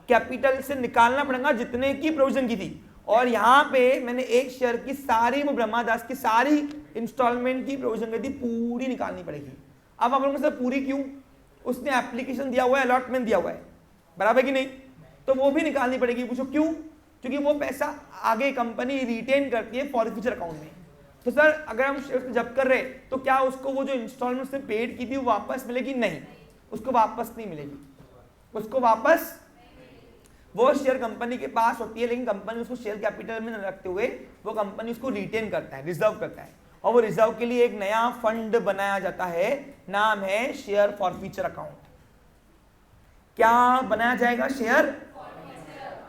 कैपिटल से निकालना पड़ेगा जितने की प्रोविजन की थी, और यहां पे मैंने एक शेयर की सारी, वो ब्रह्मादास की सारी इंस्टॉलमेंट की प्रोविजन की थी, पूरी निकालनी पड़ेगी। अब आप लोगों से पूरी क्यों? उसने एप्लीकेशन दिया हुआ है, अलॉटमेंट दिया हुआ है, बराबर कि नहीं? तो वो भी निकालनी पड़ेगी। पूछो क्यों? क्योंकि वो पैसा आगे कंपनी रिटेन करती है फॉर फ्यूचर अकाउंट में। तो सर अगर हम शेयर जब्त कर रहे तो क्या उसको वो जो इंस्टॉलमेंट उसने पेड की थी वो वापस मिलेगी? नहीं, उसको वापस नहीं मिलेगी। उसको वापस, वो शेयर कंपनी के पास होती है, लेकिन कंपनी उसको शेयर कैपिटल में न रखते हुए वो कंपनी उसको रिटेन करता है, रिजर्व करता है, और वो रिजर्व के लिए एक नया फंड बनाया जाता है, नाम है शेयर फॉरफीचर अकाउंट। क्या बनाया जाएगा? शेयर।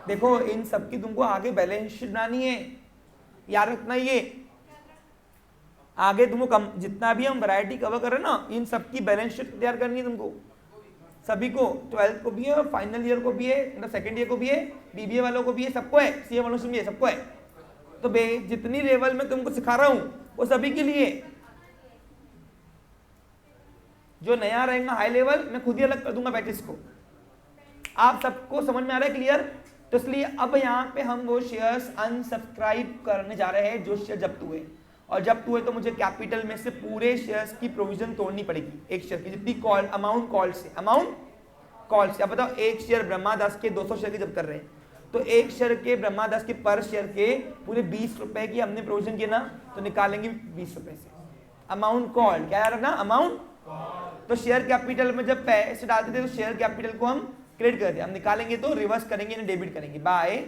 देखो इन सब की तुमको आगे बैलेंस शीट बनानी है, याद रखना। ये आगे तुमको जितना भी हम वैरायटी कवर कर रहे हैं ना, इन सब की बैलेंस शीट तैयार करनी है तुमको सभी को। 12th को भी है और फाइनल ईयर को भी है, मतलब सेकेंड ईयर को भी है, बीबीए वालों को भी है, सबको है, सीए वालों से भी है, सबको है। तो जितनी लेवल में तुमको सिखा रहा हूं वो सभी के लिए। जो नया रहेगा हाई लेवल मैं खुद ही अलग कर दूंगा बैचेस को। आप सबको समझ में आ रहा है? क्लियर? तो इसलिए अब यहाँ पे हम वो शेयर्स अनसब्सक्राइब करने जा रहे हैं जो शेयर जब्त हुए, और जब्त हुए तो मुझे कैपिटल में से पूरे शेयर्स की प्रोविजन तोड़नी पड़ेगी एक शेयर की, जितनी कॉल अमाउंट कॉल से, अमाउंट कॉल से। अब बताओ, एक शेयर ब्रह्मादास के 200 शेयर की जब्त कर रहे हैं, तो एक शेयर के ब्रह्मादास के पर शेयर के पूरे 20 रुपए की हमने प्रोविजन किया ना, तो निकालेंगे 20 रुपए से अमाउंट कॉल। क्या याद रखना? अमाउंट। तो शेयर कैपिटल में जब पैसे डालते थे तो शेयर कैपिटल को हम क्रेडिट करते हैं, हम निकालेंगे तो रिवर्स करेंगे, डेबिट करेंगे बाय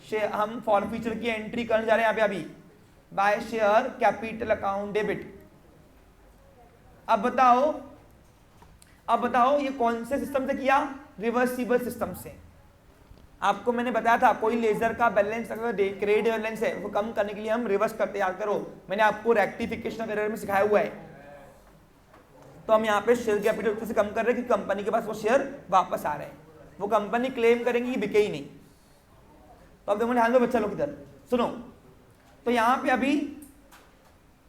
शेयर। हम फॉरफीचर की एंट्री करने जा रहे हैं यहाँ पे अभी, by share capital account debit. अब बताओ ये कौन से सिस्टम से किया? रिवर्सिबल सिस्टम से। आपको मैंने बताया था कोई लेजर का बैलेंस अगर क्रेडिट बैलेंस है वो कम करने के लिए हम रिवर्स करते, याद करो मैंने आपको रेक्टिफिकेशन ऑफ एरर में सिखाया हुआ है। तो हम यहाँ पे शेयर कैपिटल से कम कर रहे हैं कि कंपनी के पास वो शेयर वापस आ रहे हैं, वो कंपनी क्लेम करेंगी कि बिके ही नहीं। तो अब देखो ध्यान दो बच्चा लोग इधर सुनो, तो यहाँ पे अभी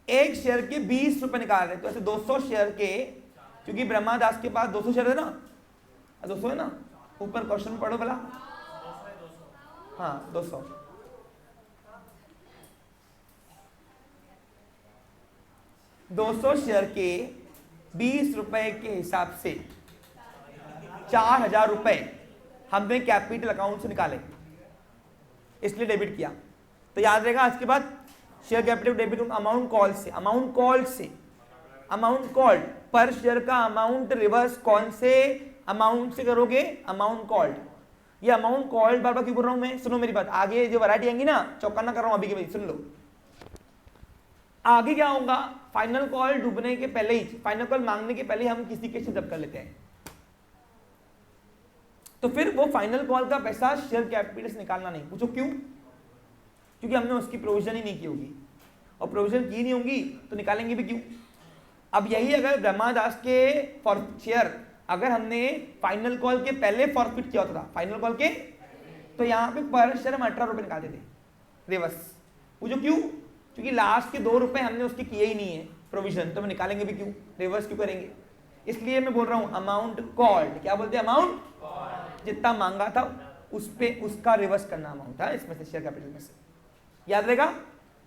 एक शेयर के 20 रुपए निकाल रहे हैं, तो ऐसे 200 शेयर के, क्योंकि ब्रह्मादास के पास 200 शेयर है ना, 200 है ना, ऊपर क्वेश्चन पढ़ो भला, हाँ 200, शेयर के 20 रुपए के हिसाब से 4000 रुपए हमने कैपिटल अकाउंट से निकाले, इसलिए डेबिट किया। तो याद रहेगा आज के बाद share capital debit amount call से, अमाउंट कॉल्ड पर शेयर का अमाउंट रिवर्स कौन से अमाउंट से करोगे, अमाउंट कॉल्ड। ये अमाउंट कॉल्ड बार बार क्यों बोल रहा हूं मैं, सुनो मेरी बात, आगे जो वैरायटी आएंगी ना, चौकन्ना कर रहा हूं अभी के भाई सुन लो। आगे क्या होगा, फाइनल कॉल डूबने के पहले ही, फाइनल कॉल मांगने के पहले हम किसी के जब्त कर लेते हैं, तो फिर वो फाइनल कॉल का पैसा शेयर कैपिटल से निकालना नहीं। पूछो क्यों, क्योंकि हमने उसकी प्रोविजन ही नहीं की होगी, और प्रोविजन की नहीं होगी तो निकालेंगे भी क्यों। अब यही अगर ब्रह्मादास के शेयर अगर हमने फाइनल कॉल के पहले फॉरफिट किया होता था, फाइनल कॉल के, तो यहाँ पे पर शेयर हम 18 रुपए निकालते थे रिवर्स। पूछो क्यों, क्योंकि लास्ट के 2 रुपए हमने उसके किए ही नहीं है प्रोविजन, तो हम निकालेंगे भी क्यों, रिवर्स क्यों करेंगे। इसलिए मैं बोल रहा हूं अमाउंट कॉल्ड, क्या बोलते हैं, अमाउंट जितना मांगा था उस पे उसका रिवर्स करना अमाउंट था इसमें से, शेयर कैपिटल में से, याद रहेगा।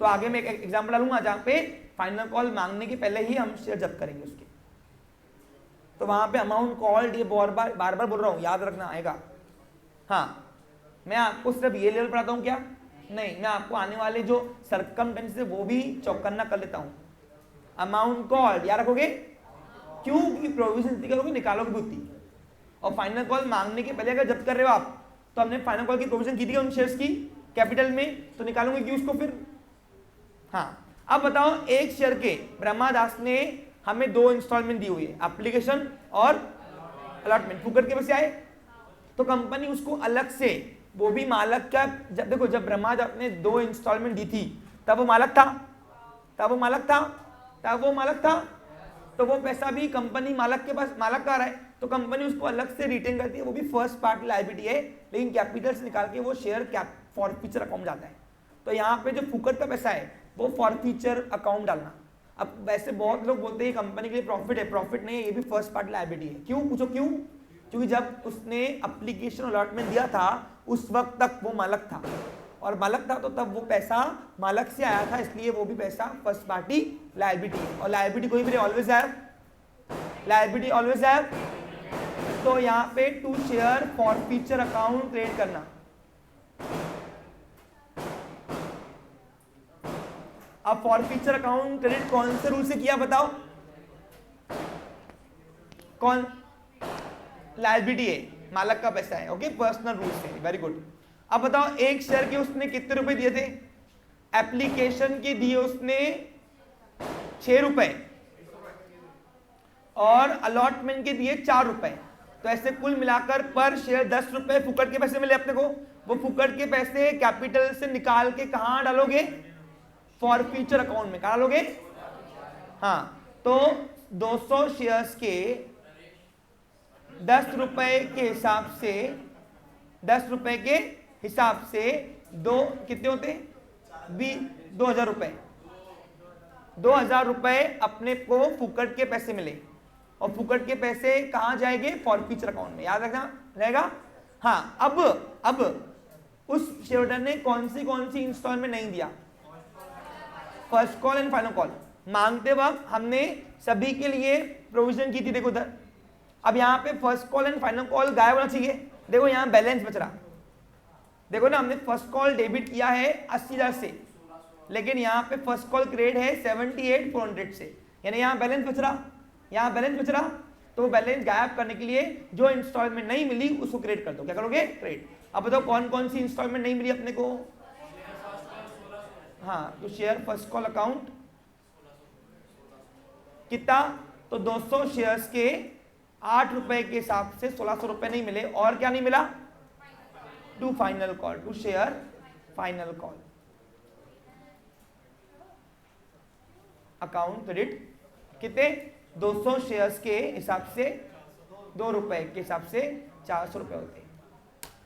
तो आगे मैं एक एग्जांपल डालूंगा जहां पे फाइनल कॉल मांगने के पहले ही हम शेयर जब्त करेंगे उसके, तो वहां पे अमाउंट कॉल्ड, ये बार बार बोल रहा हूं, याद रखना आएगा। हाँ मैं आपको सिर्फ ये लेवल पढ़ाता हूं क्या, नहीं, मैं आपको आने वाले जो सरकमटेंसेस है वो भी चौकन्ना कर लेता हूं। अमाउंट कॉल्ड याद रखोगे, क्यों, क्योंकि प्रोविजन करोगे निकालोगे बुद्धि, और फाइनल कॉल मांगने के पहले अगर जब्त कर रहे हो आप, तो हमने फाइनल कॉल की प्रोविजन की थी उन शेयर्स की कैपिटल में, तो निकालूंगे क्यों उसको फिर। हाँ अब बताओ, एक शेयर के ब्रह्मादास ने हमें 2 इंस्टॉलमेंट दी हुई है, एप्लीकेशन और अलॉटमेंट, फुकट के पैसे आए, तो कंपनी उसको अलग से, वो भी मालक का, जब देखो जब ब्रह्मादास ने 2 इंस्टॉलमेंट दी थी तब वो मालक था, तो वो पैसा भी कंपनी मालक के पास, मालक का आ रहा है, तो कंपनी उसको अलग से रिटेन करती है, वो भी फर्स्ट पार्टी लायबिलिटी है, लेकिन कैपिटल से निकाल के वो शेयर फॉरफीचर अकाउंट जाता है। तो यहाँ पे जो फुकट का पैसा है वो फॉरफीचर अकाउंट डालना। अब वैसे बहुत लोग बोलते हैं कंपनी के लिए प्रॉफिट है, प्रॉफिट नहीं है, ये भी फर्स्ट पार्टी लायबिलिटी है। क्यों, पूछो क्यों, क्योंकि जब उसने एप्लीकेशन अलॉटमेंट दिया था उस वक्त तक वो मालक था, और मालक था तो तब वो पैसा मालक से आया था, इसलिए वो भी पैसा फर्स्ट पार्टी लायबिलिटी है। और लायबिलिटी कोई भी always have, liability always have. तो यहाँ पे to share forfeiture account create करना। अब फॉरफीचर अकाउंट क्रेडिट कौन से रूल से किया बताओ, कौन, लायबिलिटी है, मालक का पैसा है, ओके, पर्सनल रूल से, वेरी गुड। अब बताओ एक शेयर के उसने कितने रुपए दिए थे, एप्लीकेशन के दिए उसने 6 रुपए और अलॉटमेंट के दिए 4 रुपए, तो ऐसे कुल मिलाकर पर शेयर 10 रुपए फुकट के पैसे मिले अपने को। वो फुकट के पैसे कैपिटल से निकाल के कहां डालोगे, फॉरफीचर अकाउंट में, कहां डालोगे। हाँ तो 200 शेयर्स के 10 रुपए के हिसाब से, 10 रुपए के हिसाब से दो कितने होते, 2000 रुपए, 2000 रुपए अपने को फुकट के पैसे मिले, और फुकट के पैसे कहां जाएंगे, फॉरफीचर अकाउंट में, याद रखना रहेगा। हाँ अब उस शेयरहोल्डर ने कौन सी इंस्टॉलमेंट नहीं दिया, first call and final call. मांगते वक्त हमने सभी के लिए प्रोविजन की थी, देखो उधर। अब यहाँ पे first call and final call गायब होना चाहिए, देखो यहाँ बैलेंस बच रहा, देखो ना, हमने फर्स्ट कॉल डेबिट किया है 80,000 से, लेकिन यहाँ पे फर्स्ट कॉल क्रेडिट है 78,400 से, यानी यहाँ बैलेंस बच रहा, यहाँ बैलेंस बच रहा। तो बैलेंस गायब करने के लिए जो इंस्टॉलमेंट नहीं मिली उसको क्रेडिट कर दो, क्या करोगे, क्रेडिट। अब बताओ कौन कौन सी इंस्टॉलमेंट नहीं मिली अपने को, हाँ तो शेयर फर्स्ट कॉल अकाउंट कितना, तो 200 शेयर्स के 8 रुपए के हिसाब से 1600 रुपए नहीं मिले, और क्या नहीं मिला, to final call, to share final call. Account credit कितने 200 शेयर्स के हिसाब से 2 रुपए के हिसाब से 400 रुपए होते हैं।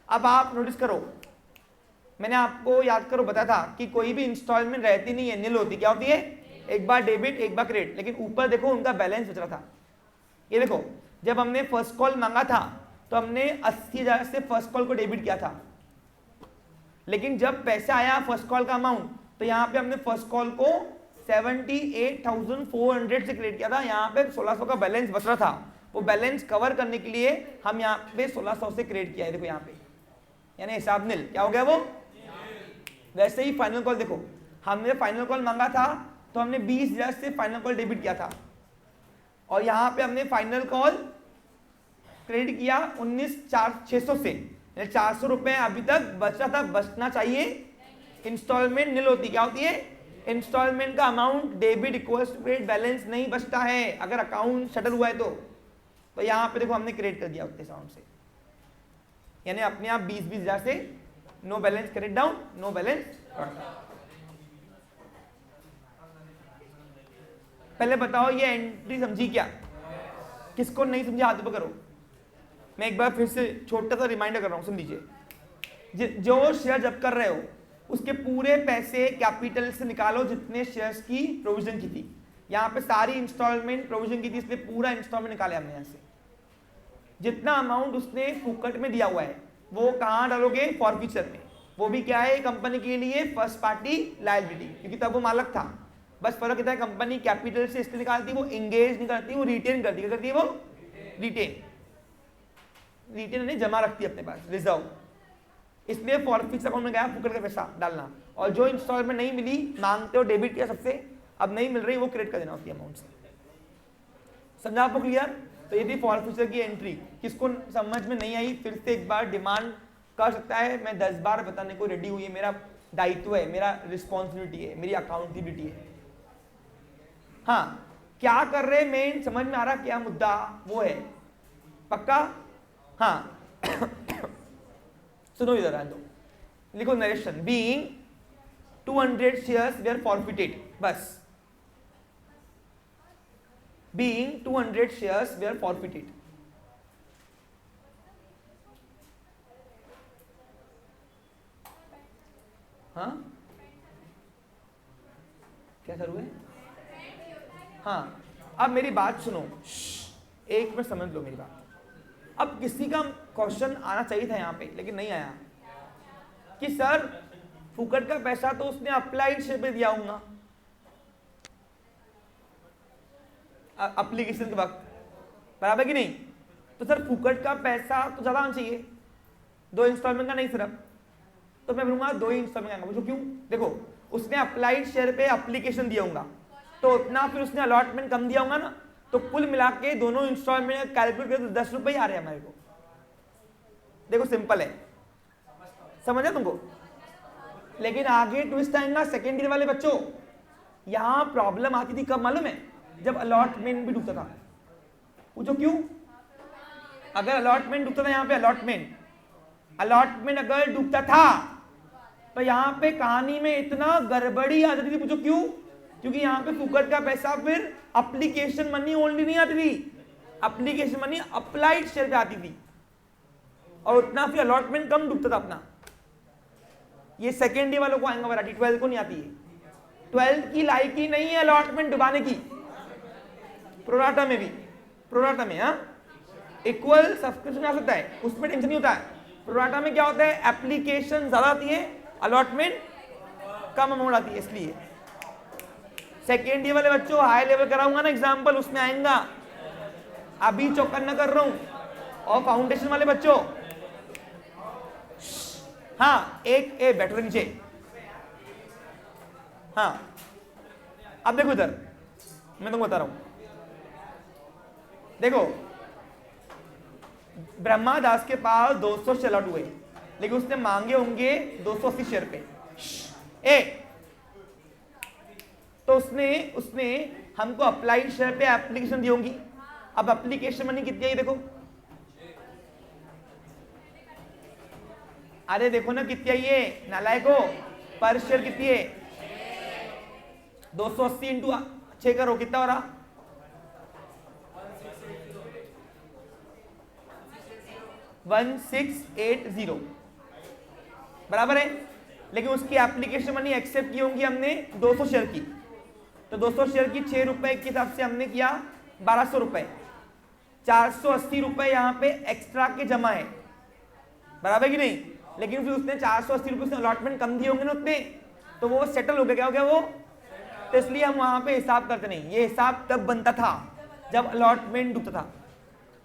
अब आप नोटिस करो, मैंने आपको याद करो बताया था कि कोई भी इंस्टॉलमेंट रहती नहीं है, नील होती। क्या होती है? एक बार डेबिट एक बार क्रेडिट। लेकिन ऊपर देखो उनका बैलेंस बच रहा था। ये देखो जब हमने फर्स्ट कॉल मांगा था तो हमने 80,000 से फर्स्ट कॉल को डेबिट किया था, लेकिन जब पैसा आया फर्स्ट कॉल का अमाउंट तो यहाँ पे हमने फर्स्ट कॉल को 78,400 से क्रेडिट किया था। यहाँ पे 1600 का बैलेंस बच रहा था, वो बैलेंस कवर करने के लिए हम यहाँ पे 1600 से क्रेडिट किया है। देखो यहाँ पे यानी हिसाब नील। क्या हो गया वो? वैसे ही फाइनल कॉल देखो, हमने फाइनल कॉल मांगा था तो हमने 20,000 से फाइनल कॉल डेबिट किया था, और यहाँ पे हमने फाइनल कॉल क्रेडिट किया 19,600 से, 400 रुपए अभी तक बचा था, बचना चाहिए। इंस्टॉलमेंट नील होती। क्या होती है? इंस्टॉलमेंट का amount debit equals to credit, balance नहीं बचता है अगर अकाउंट शटल हुआ है तो यहाँ पे देखो हमने क्रेडिट कर दिया उतने अमाउंट से, यानी अपने आप 20,000 से no balance credit down, no balance. पहले बताओ ये एंट्री समझी क्या? किसको नहीं समझी हाथ ऊपर करो। मैं एक बार फिर से छोटा सा रिमाइंडर कर रहा हूं, सुन लीजिए। जो शेयर जब कर रहे हो उसके पूरे पैसे कैपिटल से निकालो जितने शेयर्स की प्रोविजन की थी। यहाँ पे सारी इंस्टॉलमेंट प्रोविजन की थी, इसलिए पूरा इंस्टॉलमेंट निकाले हमने यहाँ से। जितना अमाउंट उसने फुकट में दिया हुआ है वो कहाँ डालोगे? फॉरफीचर में। वो भी क्या है? कंपनी के लिए फर्स्ट पार्टी लायबिलिटी, क्योंकि तब वो मालक था। बस फर्क इतना है कंपनी कैपिटल से इसलिए निकालती, वो इंगेज नहीं करती, वो रिटेन करती। क्या करती है वो? रिटेन नहीं, जमा रखती है अपने पास, रिजर्व। इसलिए फॉरफीचर अकाउंट में गया फुकट का पैसा डालना। और जो इंस्टॉलमेंट नहीं मिली, मांगते हो डेबिट किया सबसे, अब नहीं मिल रही, वो क्रेडिट कर देना होती है अमाउंट से। समझा आपको क्लियर? तो ये थी फॉरफीचर की एंट्री। किसको समझ में नहीं आई फिर से एक बार डिमांड कर सकता है, मैं 10 बार बताने को रेडी हुई है, मेरा दायित्व है, मेरा रिस्पॉन्सिबिलिटी है, मेरी अकाउंटेबिलिटी है। हाँ, क्या कर रहे मेन समझ में आ रहा, क्या मुद्दा वो है? पक्का? हाँ सुनो इधर दो, लिखो narration. Being 200 shares where forfeited, बस। Being 200 shares were forfeited. हाँ क्या सर हुए? हाँ, अब मेरी बात सुनो, एक मिनट समझ लो मेरी बात। अब किसी का क्वेश्चन आना चाहिए था यहाँ पे, लेकिन नहीं आया कि सर फुकट का पैसा तो उसने अप्लाइड शेयर पे दिया होगा एप्लीकेशन के वक्त, बराबर कि नहीं? तो सर फुकट का पैसा तो ज्यादा आना चाहिए, 2 इंस्टॉलमेंट का नहीं सिर्फ। तो मैं बोलूंगा 2 ही इंस्टॉलमेंट आएगा। पूछो क्यों? देखो उसने अप्लाइड शेयर पे एप्लीकेशन दिया होगा तो उतना, फिर उसने अलॉटमेंट कम दिया होगा ना, तो कुल मिला के दोनों इंस्टॉलमेंट कैलकुलेट करें तो 10 रुपए ही आ रहे हैं हमारे को। देखो सिंपल है, समझा तुमको? लेकिन आगे ट्विस्ट आएगा सेकेंड ईयर वाले बच्चों। यहां प्रॉब्लम आती थी कब मालूम है? जब अलॉटमेंट भी डूबता था। पूछो क्यों? अगर अलॉटमेंट डूबता था, यहाँ पे अलॉटमेंट अगर डूबता था तो यहाँ पे कहानी में इतना गड़बड़ी आ जाती थी। पूछो क्यों? क्योंकि यहाँ पे फुकट का पैसा फिर एप्लीकेशन मनी ओनली नहीं आती थी, एप्लीकेशन मनी अप्लाइड शेयर पे आती थी, और उतना फिर अलॉटमेंट कम डूबता था अपना। ये सेकेंड ईयर वालों को आएगा वैरायटी, 12th को नहीं आती है। 12th की लायकी नहीं है अलॉटमेंट डुबाने की। प्रोराटा में भी, प्रोराटा में हाँ इक्वल सब्सक्रिप्शन आ सकता है, उसमें टेंशन नहीं होता है। प्रोराटा में क्या होता है? एप्लीकेशन ज्यादा आती है, अलॉटमेंट कम अमाउंट आती है। इसलिए सेकेंड ईयर वाले बच्चों हाई लेवल कराऊंगा ना एग्जाम्पल, उसमें आएगा। अभी चौकन्ना कर रहा हूं। और फाउंडेशन वाले बच्चों, हाँ एक ए बैठो नीचे। हाँ अब देखो इधर, मैं तुमको बता रहा हूं। देखो ब्रह्मा दास के पास 200 शेयर अलॉट हुए, लेकिन उसने मांगे होंगे 280 शेयर पे। ए तो उसने हमको अप्लाइड शेयर पे एप्लीकेशन दी होंगी। अब एप्लीकेशन मनी कितनी है देखो, अरे देखो ना कितनी है ये नालायको, पर शेयर कितनी है 280 इंटू 6 करो, कितना हो रहा 1680 बराबर है। लेकिन उसकी एप्लीकेशन मनी एक्सेप्ट की होंगी हमने 200 शेयर की, तो 200 शेयर की 6 रुपए के हिसाब से हमने किया 1200 रुपए, 480 रुपए यहाँ पे एक्स्ट्रा के जमा है, बराबर कि नहीं। लेकिन फिर उसने 480 रुपए से अलॉटमेंट कम दिए होंगे ना उतने, तो वो सेटल हो गया, क्या हो गया वो, तो इसलिए हम वहां पे हिसाब करते नहीं। ये हिसाब तब बनता था जब अलॉटमेंट डूबता था,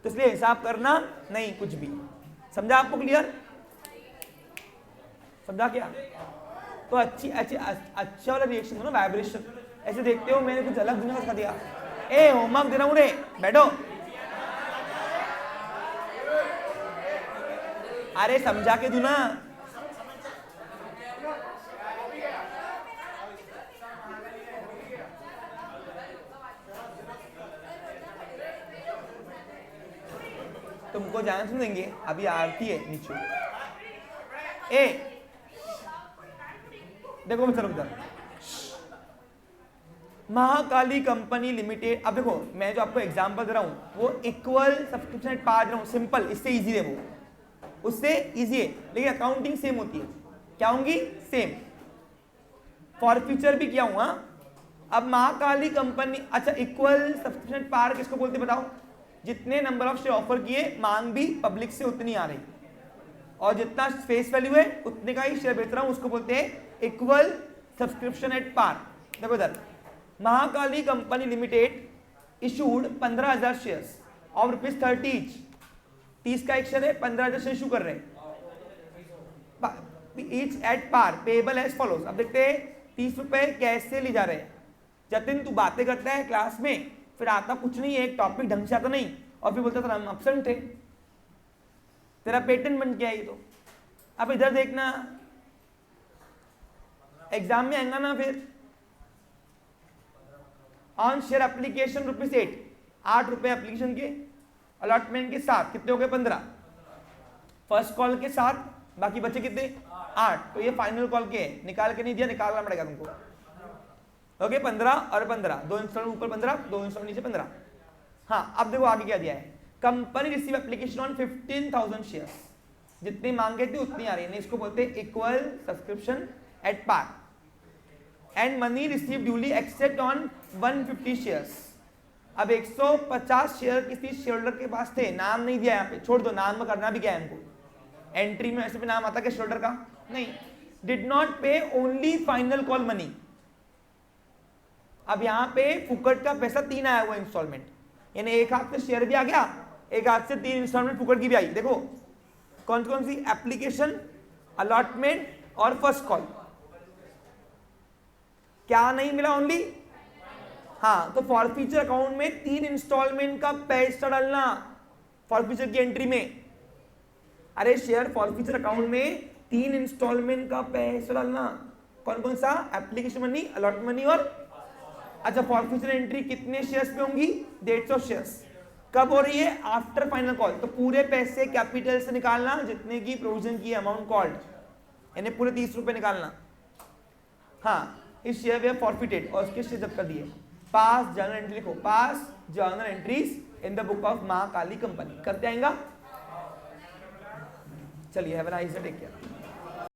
तो इसलिए हिसाब करना नहीं कुछ भी। समझा आपको क्लियर, समझा क्या। तो अच्छा वाला रिएक्शन दो ना, वाइब्रेशन। ऐसे देखते हो मैंने कुछ अलग दुनिया का सिखा दिया, ए होमवर्क दे रहा हूं रे, बैठो। अरे समझा के दू ना, तुमको जान सुन देंगे, अभी आरती है नीचे। ए देखो मैं उधर, महाकाली कंपनी लिमिटेड। अब देखो मैं जो आपको एग्जांपल दे रहा हूं वो इक्वल सब्सक्रिप्शन एट पार दे रहा हूं, सिंपल, इससे इजी है, वो उससे इजी है, लेकिन अकाउंटिंग सेम होती है। क्या होंगी, सेम। फॉर फ्यूचर भी क्या हुआ। अब महाकाली कंपनी, अच्छा इक्वल सब्सक्रिप्शन एट पार किसको बोलते बताओ, जितने नंबर ऑफ शेयर ऑफर किए, मांग भी पब्लिक से उतनी आ रही, और जितना फेस वैल्यू है उतने का ही शेयर बेच रहा हूं, उसको बोलते हैं इक्वल सब्सक्रिप्शन एट पार। देखो इधर, Mahakali company limited issued 15,000 shares of ₹30 each. 30 का एक शेयर है, 15,000 शेयर इशू कर रहे हैं each at par, payable as follows. अब देखते हैं 30 रुपए कैसे ली जा रहे हैं। जतिन तू बातें करता है क्लास में, फिर आता कुछ नहीं है, एक टॉपिक ढंग से आता नहीं, और फिर बोलता था हम एब्सेंट थे, तेरा पेटेंट बन गया ये तो। अब इधर देखना, एग्जाम में आएगा ना फिर। ऑन शेयर एप्लीकेशन ₹8, 8 रुपए एप्लीकेशन के, अलॉटमेंट के साथ कितने हो गए 15, फर्स्ट कॉल के साथ बाकी बचे कितने 8, तो ये फाइनल कॉल के है, निकाल के नहीं दिया, निकालना पड़ेगा तुमको। ओके 15 और 15, 2 इंस्टॉलमेंट ऊपर 15, 2 इंस्टॉलमेंट नीचे 15। हाँ अब देखो आगे क्या दिया है, company receive application on 15,000 shares, जितनी मांगे थी उतनी आ रही है, इसको बोलते हैं equal subscription at par. And money receive duly accept on 150 shares. अब 150 शेयर किसी शेयरहोल्डर के पास थे, नाम नहीं दिया यहाँ पे, छोड़ दो, नाम में करना भी क्या है हमको, एंट्री में ऐसे भी नाम आता क्या शेयरहोल्डर का, नहीं। डिड नॉट पे ओनली फाइनल कॉल मनी। अब यहाँ पे फुकट का पैसा 3 आया हुआ इंस्टॉलमेंट, यानी एक हाथ से शेयर भी आ गया, एक हाथ से 3 इंस्टॉलमेंट फुकट की भी आई। देखो कौन कौन सी, एप्लीकेशन, अलॉटमेंट और फर्स्ट कॉल। क्या नहीं मिला, ओनली, हाँ। तो फॉर फ्यूचर अकाउंट में 3 इंस्टॉलमेंट का पैसा डालना, फॉर फ्यूचर की एंट्री में। अरे शेयर फॉर फ्यूचर अकाउंट में 3 इंस्टॉलमेंट का पैसा डालना, कौन कौन सा, एप्लीकेशन मनी, अलॉटमेंट मनी और, अच्छा फॉर फ्यूचर एंट्री कितने शेयर्स पे होंगी, 150 शेयर्स। कब हो रही है, आफ्टर फाइनल कॉल। तो पूरे पैसे कैपिटल से निकालना, जितने की प्रोविजन की अमाउंट कॉल्ड, यानी पूरे 30 रुपए निकालना। हाँ इस शेयर वे फॉरफिटेड, और उसके शेयर जब्त कर दिए। पास जर्नल एंट्री लिखो, pass journal entries in the book of Mahakali company, करते आएगा। चलिए have a nice day, take care.